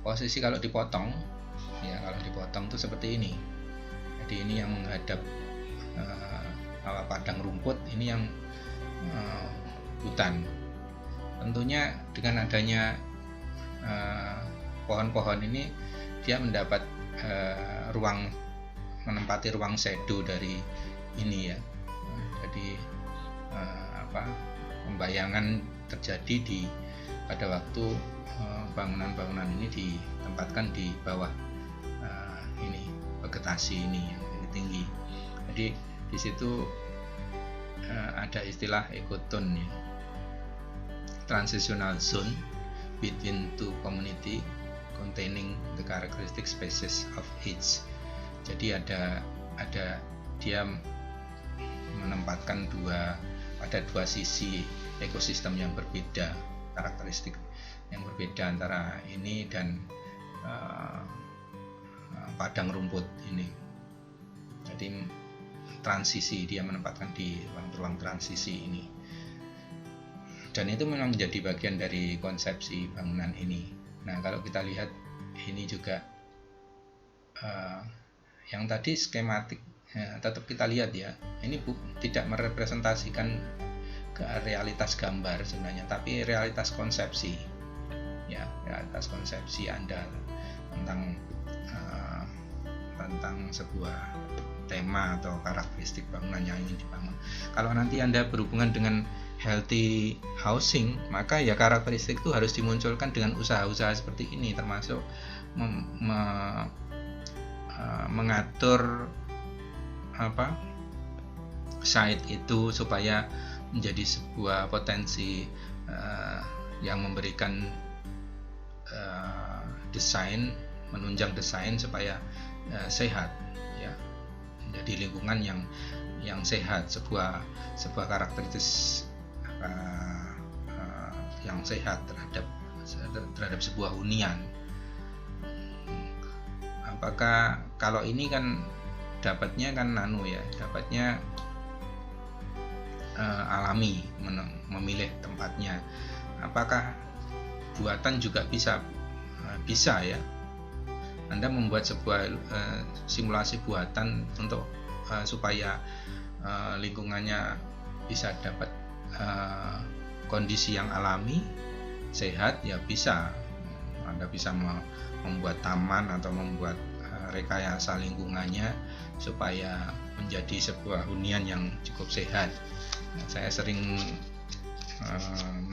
posisi kalau dipotong itu seperti ini. Jadi ini yang menghadap padang rumput, ini yang hutan. Tentunya dengan adanya pohon-pohon ini, dia mendapat menempati ruang shadow dari ini ya. Jadi pembayangan terjadi pada waktu bangunan-bangunan ini ditempatkan di bawah ini vegetasi ini yang tinggi. Jadi di situ ada istilah ekotone ya, transitional zone between two community containing the characteristic species of each. Jadi ada dia menempatkan pada dua sisi ekosistem yang berbeda, karakteristik yang berbeda antara ini dan padang rumput ini. Jadi transisi, dia menempatkan di ruang transisi ini, dan itu memang menjadi bagian dari konsepsi bangunan ini. Nah, kalau kita lihat ini juga yang tadi skematik, tetap kita lihat ya, ini tidak merepresentasikan ke realitas gambar sebenarnya, tapi realitas konsepsi ya, realitas konsepsi Anda tentang sebuah tema atau karakteristik bangunan yang ingin dibangun. Kalau nanti Anda berhubungan dengan healthy housing, maka ya karakteristik itu harus dimunculkan dengan usaha-usaha seperti ini, termasuk mengatur site itu supaya menjadi sebuah potensi yang memberikan desain, menunjang desain supaya sehat ya, menjadi lingkungan yang sehat, sebuah karakteristik yang sehat terhadap sebuah hunian. Apakah kalau ini kan dapatnya alami, memilih tempatnya. Apakah buatan juga bisa ya? Anda membuat sebuah simulasi buatan untuk supaya lingkungannya bisa dapat kondisi yang alami, sehat, ya bisa. Anda bisa membuat taman atau membuat rekayasa lingkungannya supaya menjadi sebuah hunian yang cukup sehat. Saya sering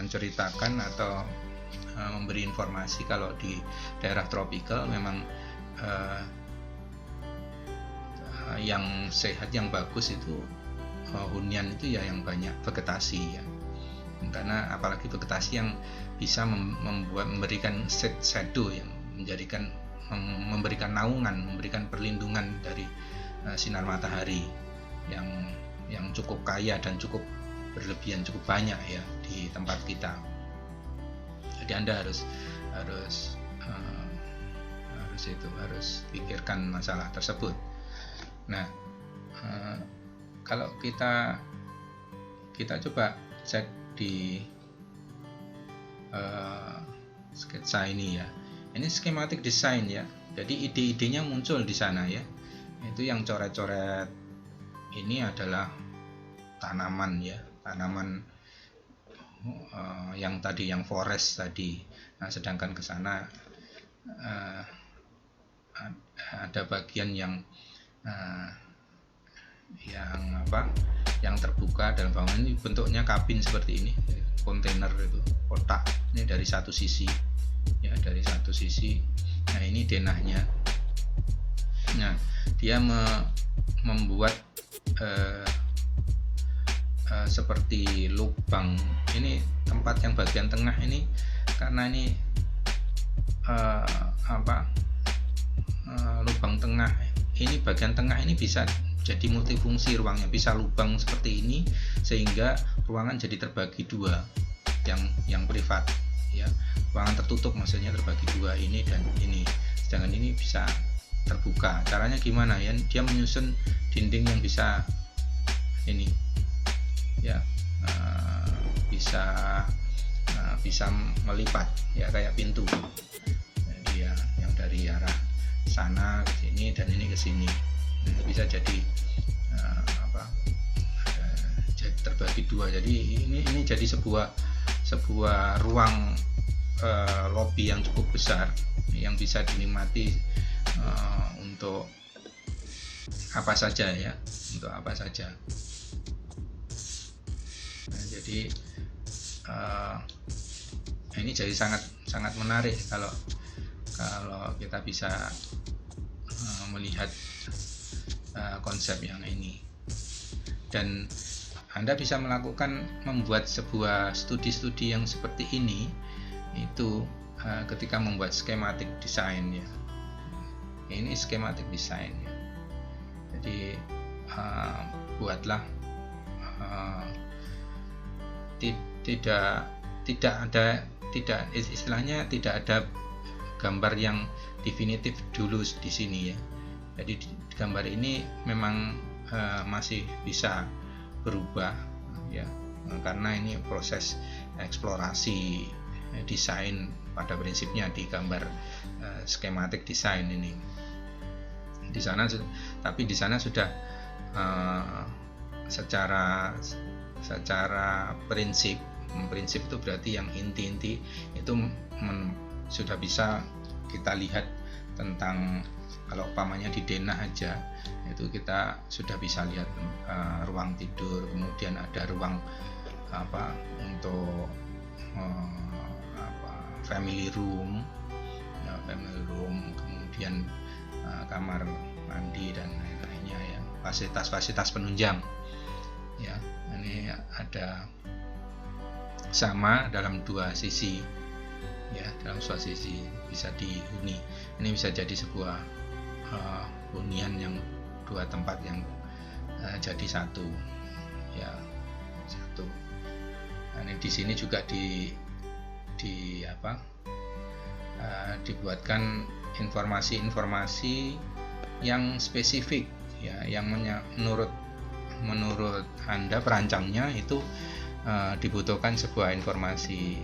menceritakan atau memberi informasi kalau di daerah tropikal memang yang sehat, yang bagus itu hunian itu ya yang banyak vegetasi ya, karena apalagi vegetasi yang bisa memberikan shadow, yang memberikan naungan, memberikan perlindungan dari sinar matahari yang cukup kaya dan cukup berlebihan, cukup banyak ya di tempat kita. Jadi Anda harus pikirkan masalah tersebut. Nah, kalau kita coba cek di sketsa ini ya, ini skematik desain ya. Jadi ide-idenya muncul di sana ya. Itu yang coret-coret ini adalah tanaman ya, tanaman yang tadi, yang forest tadi. Nah, sedangkan ke sana ada bagian yang terbuka dalam bangunan ini, bentuknya kabin seperti ini, kontainer itu, kotak ini dari satu sisi ya, dari satu sisi. Nah, ini denahnya. Nah, dia membuat seperti lubang. Ini tempat yang bagian tengah ini, karena ini lubang tengah ini, bagian tengah ini bisa jadi multifungsi ruangnya, bisa lubang seperti ini sehingga ruangan jadi terbagi dua, yang privat ya, ruangan tertutup maksudnya terbagi dua, ini dan ini, sedangkan ini bisa terbuka. Caranya gimana ya? Dia menyusun dinding yang bisa ini ya, bisa melipat ya, kayak pintu. Jadi ya, yang dari arah sana ke sini dan ini ke sini, bisa jadi terbagi dua. Jadi ini jadi sebuah ruang lobby yang cukup besar yang bisa dinikmati untuk apa saja ya, untuk apa saja. Jadi ini jadi sangat menarik kalau kita bisa melihat konsep yang ini. Dan Anda bisa membuat sebuah studi-studi yang seperti ini itu ketika membuat schematic design ya. Ini schematic design ya. Jadi buatlah tidak ada gambar yang definitif dulu di sini ya. Jadi gambar ini memang masih bisa berubah ya, karena ini proses eksplorasi desain pada prinsipnya di gambar schematic design ini. Tapi di sana sudah secara prinsip itu berarti yang inti-inti itu sudah bisa kita lihat tentang, kalau umpamanya di denah aja itu kita sudah bisa lihat ruang tidur, kemudian ada ruang untuk family room ya, kemudian kamar mandi dan lain-lainnya ya, fasilitas penunjang ya. Ini ada sama dalam dua sisi ya, dalam suatu sisi bisa dihuni. Ini bisa jadi sebuah hunian yang dua tempat yang jadi satu ya, satu. Nah, ini di sini juga dibuatkan informasi-informasi yang spesifik ya, yang menurut Anda perancangnya itu dibutuhkan sebuah informasi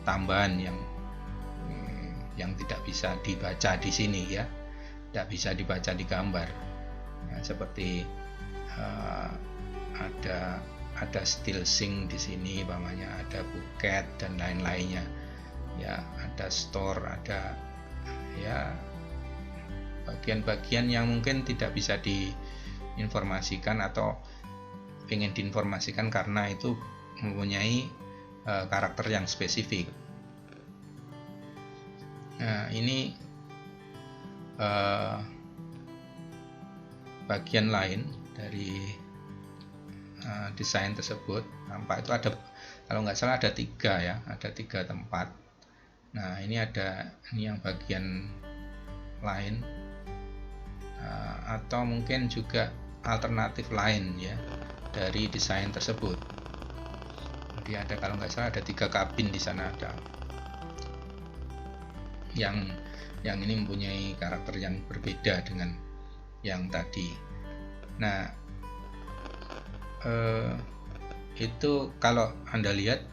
tambahan yang tidak bisa dibaca di sini ya, tidak bisa dibaca di gambar ya, seperti ada steel sink di sini, umpamanya ada buket dan lain-lainnya ya, ada store, ada ya bagian-bagian yang mungkin tidak bisa diinformasikan atau ingin diinformasikan karena itu mempunyai karakter yang spesifik. Nah, ini bagian lain dari desain tersebut. Nampak itu ada, kalau nggak salah ada 3 ya, ada 3 tempat. Nah, ini yang bagian lain atau mungkin juga alternatif lain ya dari desain tersebut. Jadi ada, kalau nggak salah ada 3 kabin di sana, ada yang ini mempunyai karakter yang berbeda dengan yang tadi. Nah, itu kalau Anda lihat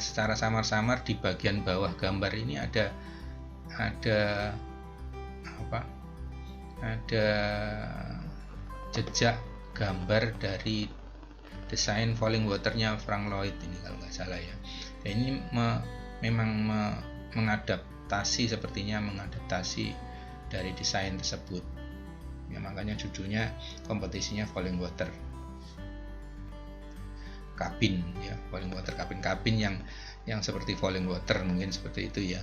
secara samar-samar di bagian bawah gambar ini ada jejak gambar dari desain falling waternya Frank Lloyd ini kalau nggak salah ya. Dan ini memang sepertinya mengadaptasi dari desain tersebut ya, makanya judulnya kompetisinya falling water kabin ya, falling water kabin yang seperti falling water, mungkin seperti itu ya.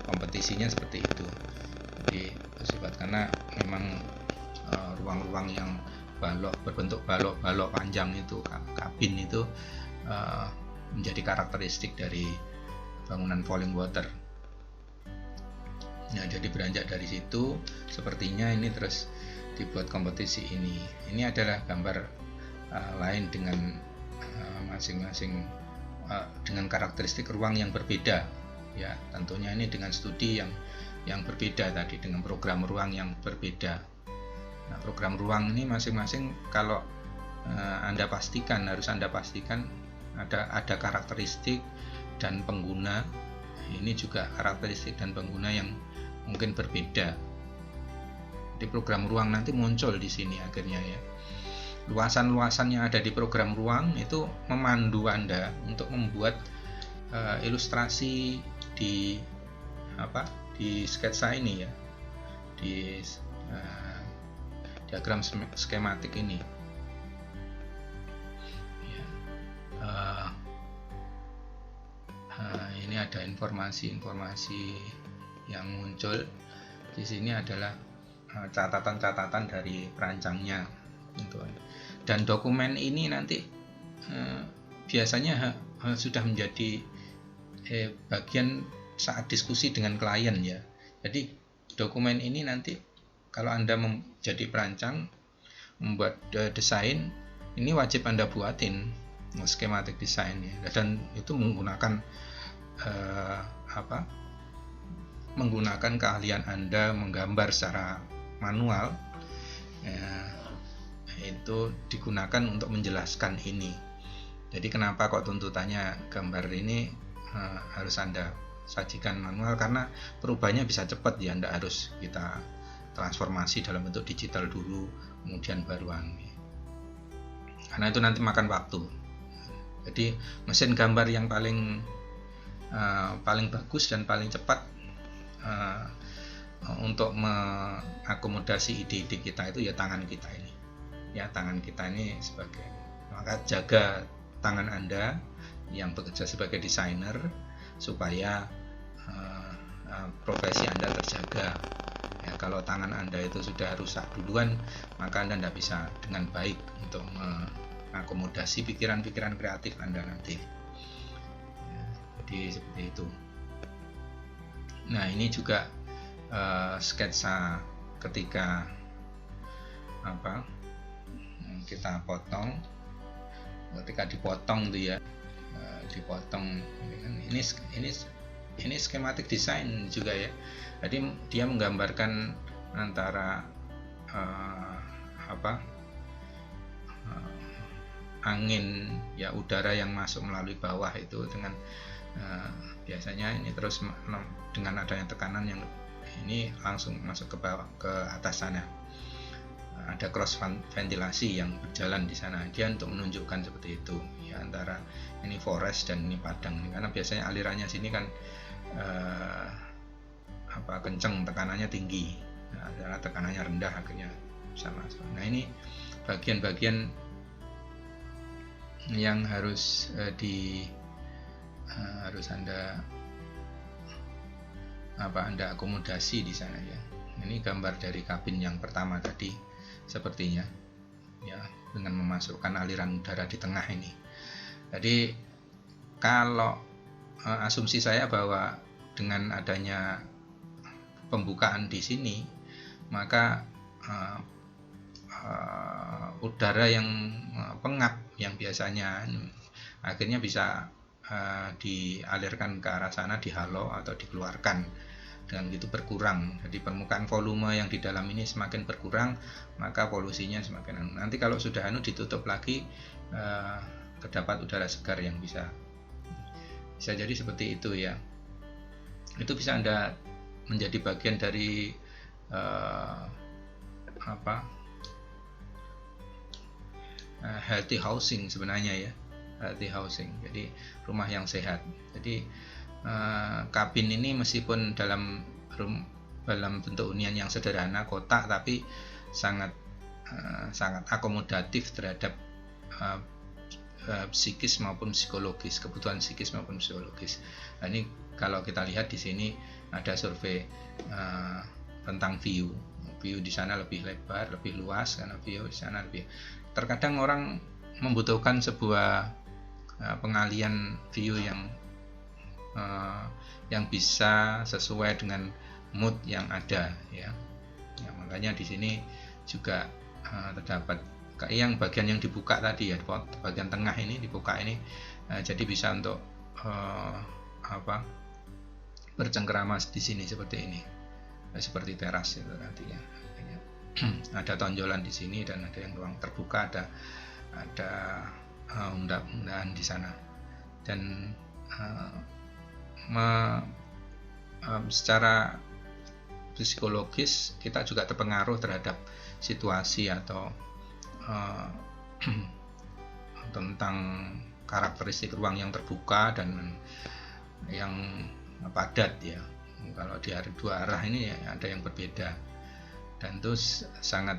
Kompetisinya seperti itu. Jadi bersifat, karena memang ruang-ruang yang berbentuk balok panjang itu, kabin itu menjadi karakteristik dari bangunan falling water. Nah, jadi beranjak dari situ sepertinya ini terus dibuat kompetisi ini. Ini adalah gambar lain dengan masing-masing dengan karakteristik ruang yang berbeda ya, tentunya ini dengan studi yang berbeda tadi, dengan program ruang yang berbeda. Nah, program ruang ini masing-masing kalau harus Anda pastikan ada karakteristik dan pengguna. Ini juga karakteristik dan pengguna yang mungkin berbeda. Di program ruang nanti muncul di sini akhirnya ya. Luasan-luasan yang ada di program ruang itu memandu Anda untuk membuat ilustrasi di sketsa ini ya, di diagram skematik ini ada informasi-informasi yang muncul di sini adalah catatan-catatan dari perancangnya gitu. Dan dokumen ini nanti biasanya sudah menjadi bagian saat diskusi dengan klien ya. Jadi dokumen ini nanti kalau Anda menjadi perancang membuat desain, ini wajib Anda buatin skematik desain ya. Dan itu menggunakan menggunakan keahlian Anda menggambar secara manual ya, itu digunakan untuk menjelaskan ini. Jadi kenapa kok tuntutannya gambar ini harus Anda sajikan manual, karena perubahannya bisa cepat ya, Anda harus kita transformasi dalam bentuk digital dulu kemudian baru karena itu nanti makan waktu. Jadi mesin gambar yang paling bagus dan paling cepat untuk mengakomodasi ide-ide kita itu ya tangan kita ini. Ya, tangan kita ini sebagai, maka jaga tangan Anda yang bekerja sebagai desainer supaya profesi Anda terjaga. Ya, kalau tangan Anda itu sudah rusak duluan, maka Anda tidak bisa dengan baik untuk mengakomodasi pikiran-pikiran kreatif Anda nanti. Ya, jadi seperti itu. Nah, ini juga sketsa ketika kita potong, ketika dipotong itu ya, dipotong ini skematik desain juga ya. Jadi dia menggambarkan antara angin ya, udara yang masuk melalui bawah itu dengan biasanya ini terus dengan adanya tekanan yang ini langsung masuk ke bawah, ke atas sana. Ada cross ventilasi yang berjalan di sana, dia untuk menunjukkan seperti itu ya, antara ini forest dan ini padang, karena biasanya alirannya sini kan kenceng, tekanannya tinggi, nah, tekanannya rendah akhirnya sama. Nah, ini bagian-bagian yang harus harus Anda akomodasi di sana ya. Ini gambar dari kabin yang pertama tadi sepertinya ya, dengan memasukkan aliran udara di tengah ini. Jadi kalau asumsi saya bahwa dengan adanya pembukaan di sini, maka udara yang pengap yang biasanya akhirnya bisa dialirkan ke arah sana, dihalau atau dikeluarkan, dengan itu berkurang. Jadi permukaan volume yang di dalam ini semakin berkurang, maka polusinya semakin nanti kalau sudah ditutup lagi, terdapat udara segar yang bisa jadi seperti itu ya. Itu bisa Anda menjadi bagian dari healthy housing sebenarnya ya, healthy housing, jadi rumah yang sehat. Jadi kabin ini meskipun dalam bentuk hunian yang sederhana, kotak, tapi sangat akomodatif terhadap psikis maupun psikologis, kebutuhan psikis maupun psikologis. Nah, ini kalau kita lihat di sini ada survei tentang view di sana lebih lebar, lebih luas, karena view di sana lebih. Terkadang orang membutuhkan sebuah pengalian view yang bisa sesuai dengan mood yang ada ya. Makanya di sini juga terdapat yang bagian yang dibuka tadi ya, bagian tengah ini dibuka ini, jadi bisa untuk bercengkerama di sini seperti ini, seperti teras itu nanti ya. Ada tonjolan di sini dan ada yang ruang terbuka, ada undang-undangan di sana. Dan secara psikologis kita juga terpengaruh terhadap situasi atau tentang karakteristik ruang yang terbuka dan yang padat ya. Kalau di dua arah ini ya, ada yang berbeda, dan itu sangat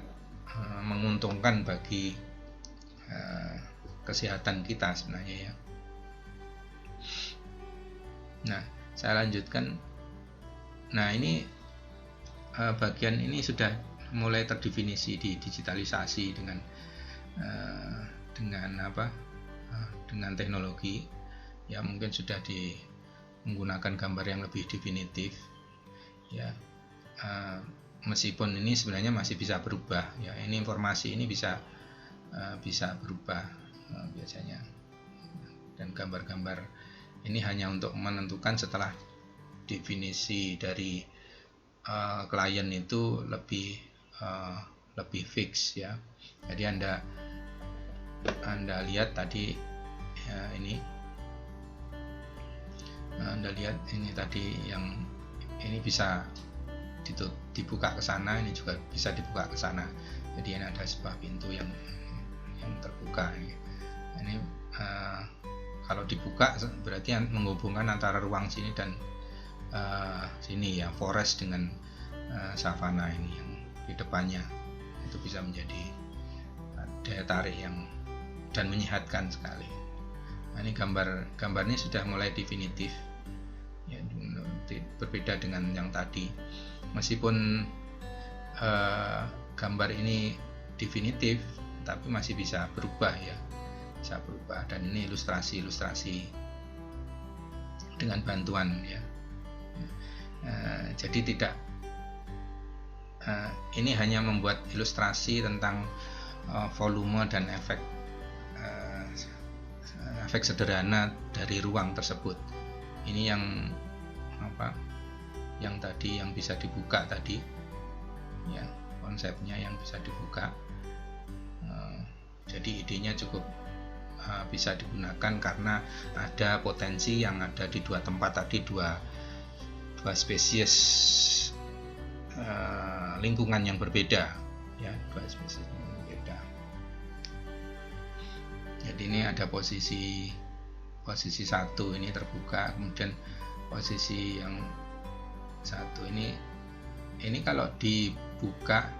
menguntungkan bagi kesehatan kita sebenarnya ya. Nah, Saya lanjutkan. Nah, ini bagian ini sudah mulai terdefinisi di digitalisasi dengan dengan teknologi ya, mungkin sudah menggunakan gambar yang lebih definitif ya. Meskipun ini sebenarnya masih bisa berubah ya, ini informasi ini bisa berubah biasanya, dan gambar-gambar ini hanya untuk menentukan setelah definisi dari klien itu lebih fix ya. Jadi Anda lihat tadi ya, ini Anda lihat ini tadi yang ini bisa dibuka ke sana, ini juga bisa dibuka ke sana. Jadi ini ada sebuah pintu yang terbuka. Ini kalau dibuka berarti menghubungkan antara ruang sini dan sini ya, forest dengan savana ini yang di depannya. Itu bisa menjadi daya tarik dan menyehatkan sekali. Nah, ini gambarnya sudah mulai definitif ya, berbeda dengan yang tadi. Meskipun gambar ini definitif, tapi masih bisa berubah ya, bisa berubah. Dan ini ilustrasi dengan bantuan ya. Jadi tidak ini hanya membuat ilustrasi tentang volume dan efek sederhana dari ruang tersebut. Ini yang tadi yang bisa dibuka tadi ya, konsepnya yang bisa dibuka. Jadi idenya cukup bisa digunakan karena ada potensi yang ada di dua tempat tadi, dua spesies lingkungan yang berbeda ya, dua spesies yang berbeda. Jadi ini ada posisi satu ini terbuka, kemudian posisi yang satu ini kalau dibuka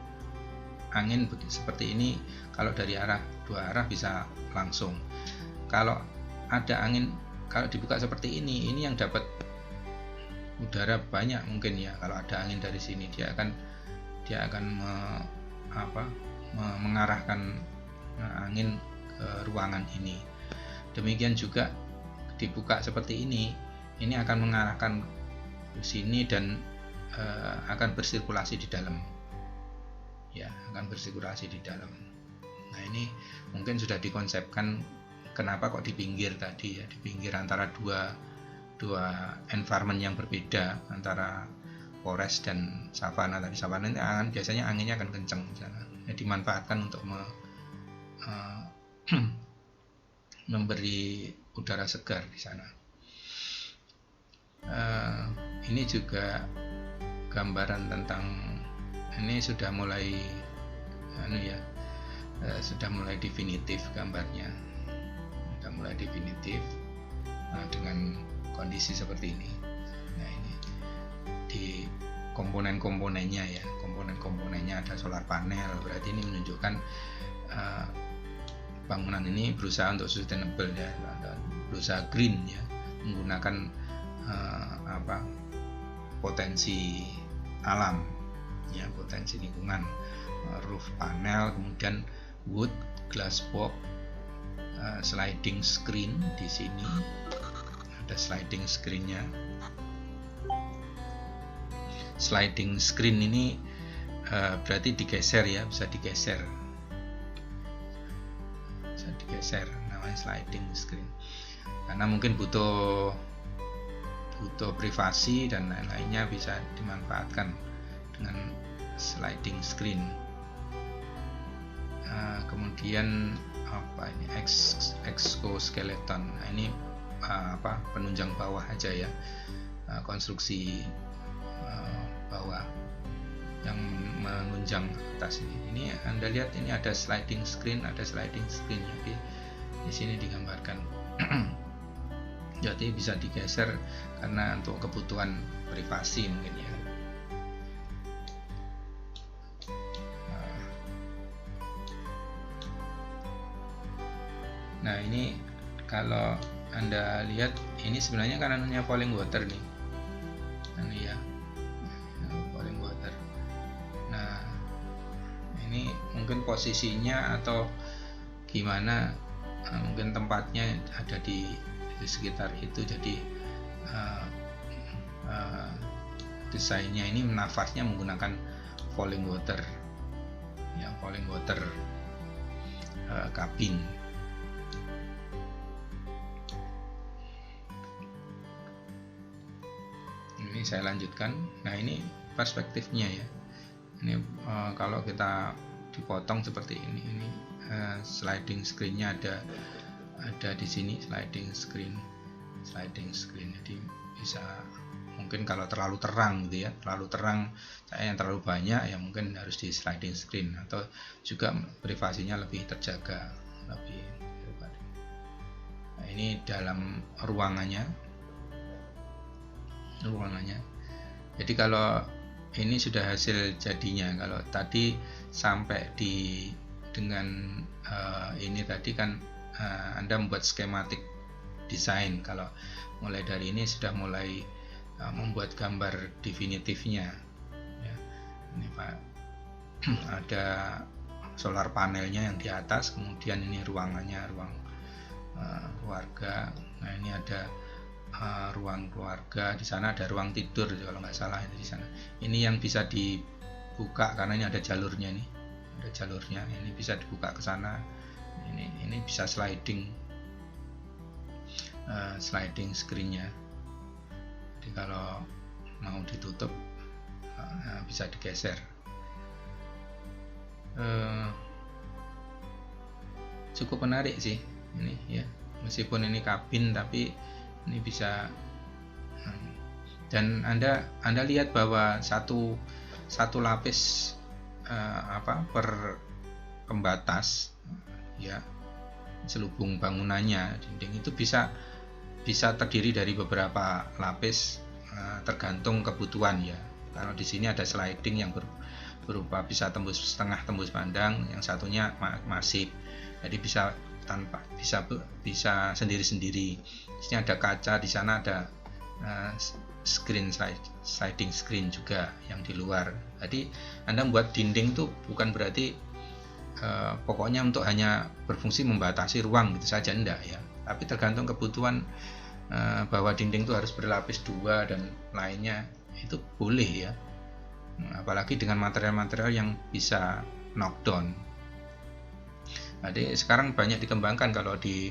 angin seperti ini, kalau dari dua arah bisa langsung. Kalau ada angin, kalau dibuka seperti ini yang dapat udara banyak mungkin ya. Kalau ada angin dari sini, dia akan mengarahkan angin ke ruangan ini. Demikian juga dibuka seperti ini akan mengarahkan ke sini dan akan bersirkulasi di dalam ya, akan bersirkulasi di dalam. Nah, ini mungkin sudah dikonsepkan kenapa kok di pinggir tadi ya, di pinggir antara dua environment yang berbeda, antara forest dan savana. Tadi savana ini biasanya anginnya akan kencang di sana ya, dimanfaatkan untuk memberi udara segar di sana. Ini juga gambaran tentang ini sudah mulai sudah mulai definitif gambarnya, sudah mulai definitif dengan kondisi seperti ini. Nah, ini di komponen-komponennya ya, komponen-komponennya ada solar panel, berarti ini menunjukkan bangunan ini berusaha untuk sustainable ya, berusaha green ya, menggunakan potensi alam ya, potensi lingkungan. Roof panel, kemudian wood, glass box, sliding screen di sini ada sliding screennya. Sliding screen ini berarti digeser ya, bisa digeser, namanya sliding screen, karena mungkin butuh privasi dan lain-lainnya, bisa dimanfaatkan dengan sliding screen. Kemudian ini exoskeleton. Nah, ini penunjang bawah aja ya, konstruksi bawah yang menunjang atas ini. Ini Anda lihat, ini ada sliding screen, jadi di sini digambarkan. Jadi bisa digeser karena untuk kebutuhan privasi mungkin ya. Nah, ini kalau Anda lihat, ini sebenarnya kanannya falling water nih. ini ya, falling water. Nah ini mungkin posisinya atau gimana, mungkin tempatnya ada di sekitar itu, jadi desainnya ini nafasnya menggunakan falling water ya, falling water kabin. Ini saya lanjutkan. Nah ini perspektifnya ya, ini kalau kita dipotong seperti ini sliding screen-nya ada di sini, sliding screen. Jadi bisa, mungkin kalau terlalu terang gitu ya, terlalu terang yang terlalu banyak ya, mungkin harus di sliding screen, atau juga privasinya lebih terjaga, lebih. Nah ini dalam ruangannya. Jadi kalau ini sudah hasil jadinya, kalau tadi sampai dengan ini tadi kan Anda membuat skematik desain. Kalau mulai dari ini sudah mulai membuat gambar definitifnya ya. Ini Pak, ada solar panelnya yang di atas, kemudian ini ruangannya, ruang keluarga. Nah ini ada ruang keluarga, di sana ada ruang tidur kalau nggak salah itu di sana. Ini yang bisa dibuka karena ini ada jalurnya, ini bisa dibuka ke sana. Ini bisa sliding screen-nya. Jadi kalau mau ditutup bisa digeser. Cukup menarik sih ini ya, meskipun ini kabin tapi ini bisa, dan Anda lihat bahwa satu lapis per pembatas ya, selubung bangunannya, dinding itu bisa terdiri dari beberapa lapis, tergantung kebutuhan ya. Kalau di sini ada sliding yang berupa bisa setengah tembus pandang, yang satunya masif, jadi bisa sendiri-sendiri. Di sini ada kaca, di sana ada sliding screen juga yang di luar. Jadi Anda membuat dinding itu bukan berarti pokoknya untuk hanya berfungsi membatasi ruang gitu saja, enggak ya, tapi tergantung kebutuhan, bahwa dinding itu harus berlapis 2 dan lainnya, itu boleh ya, apalagi dengan material-material yang bisa knockdown. Jadi sekarang banyak dikembangkan kalau di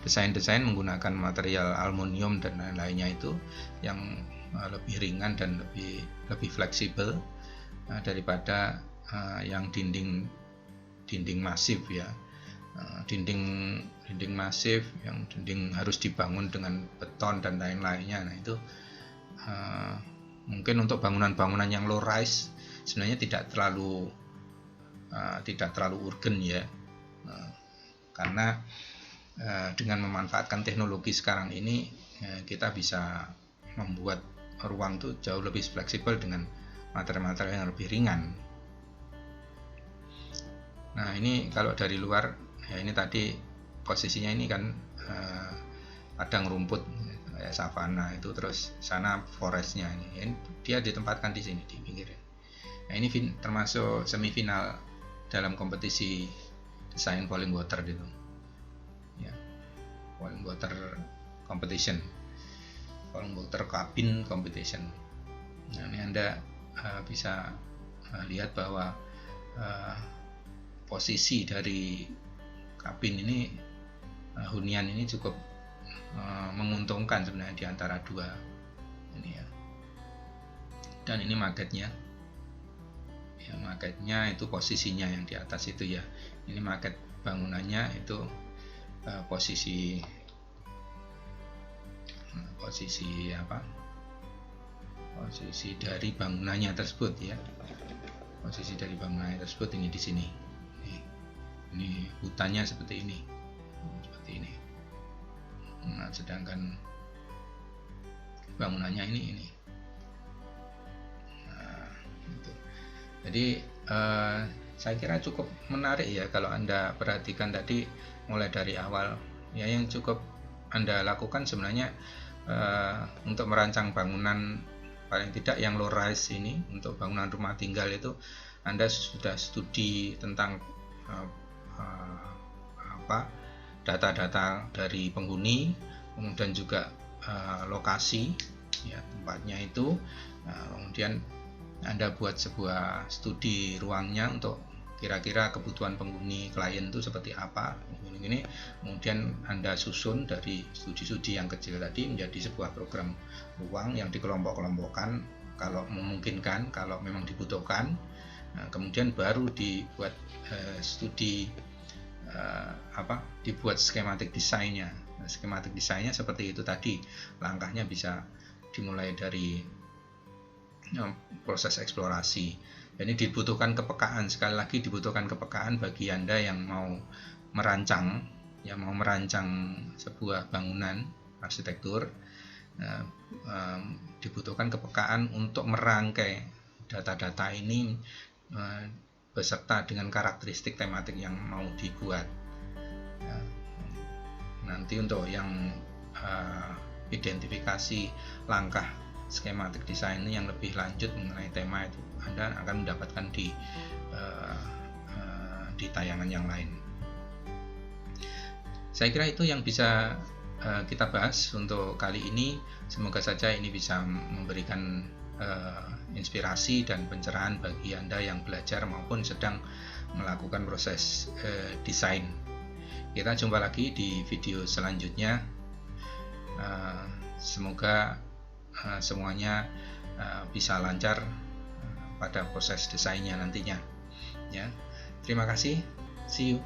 desain menggunakan material aluminium dan lain-lainnya itu yang lebih ringan dan lebih fleksibel daripada yang dinding masif ya. Dinding masif yang dinding harus dibangun dengan beton dan lain-lainnya. Nah itu mungkin untuk bangunan-bangunan yang low rise sebenarnya tidak terlalu urgen ya, karena dengan memanfaatkan teknologi sekarang ini kita bisa membuat ruang itu jauh lebih fleksibel dengan material-material yang lebih ringan. Nah ini kalau dari luar ya, ini tadi posisinya ini kan padang rumput kayak savana itu, terus sana forestnya ini dia ditempatkan di sini di pinggir. Nah ini termasuk semifinal dalam kompetisi desain falling water gitu ya, falling water competition, falling water cabin competition. Nah ini Anda bisa lihat bahwa posisi dari kabin ini, hunian ini cukup menguntungkan sebenarnya di antara dua ini ya. Dan ini magetnya ya, magetnya itu posisinya yang di atas itu ya, ini maget bangunannya itu posisi dari bangunannya tersebut ya, posisi dari bangunannya tersebut ini di sini. Ini hutannya seperti ini. Nah, sedangkan bangunannya ini. Nah, gitu. Jadi saya kira cukup menarik ya kalau Anda perhatikan tadi mulai dari awal ya, yang cukup Anda lakukan sebenarnya untuk merancang bangunan paling tidak yang low rise ini untuk bangunan rumah tinggal itu Anda sudah studi tentang data-data dari penghuni, kemudian juga lokasi ya tempatnya itu. Kemudian Anda buat sebuah studi ruangnya untuk kira-kira kebutuhan penghuni klien itu seperti apa ini. Kemudian Anda susun dari studi-studi yang kecil tadi menjadi sebuah program ruang yang dikelompok-kelompokkan kalau memungkinkan, kalau memang dibutuhkan. Kemudian baru dibuat studi dibuat skematik desainnya. Skematik desainnya seperti itu tadi, langkahnya bisa dimulai dari proses eksplorasi. Jadi dibutuhkan kepekaan, sekali lagi dibutuhkan kepekaan bagi Anda yang mau merancang sebuah bangunan arsitektur. Dibutuhkan kepekaan untuk merangkai data-data ini beserta dengan karakteristik tematik yang mau dibuat. Nanti untuk yang identifikasi langkah skematik desain yang lebih lanjut mengenai tema itu Anda akan mendapatkan di tayangan yang lain. Saya kira itu yang bisa kita bahas untuk kali ini. Semoga saja ini bisa memberikan inspirasi dan pencerahan bagi Anda yang belajar maupun sedang melakukan proses desain. Kita jumpa lagi di video selanjutnya. Semoga semuanya bisa lancar pada proses desainnya nantinya ya. Terima kasih, see you.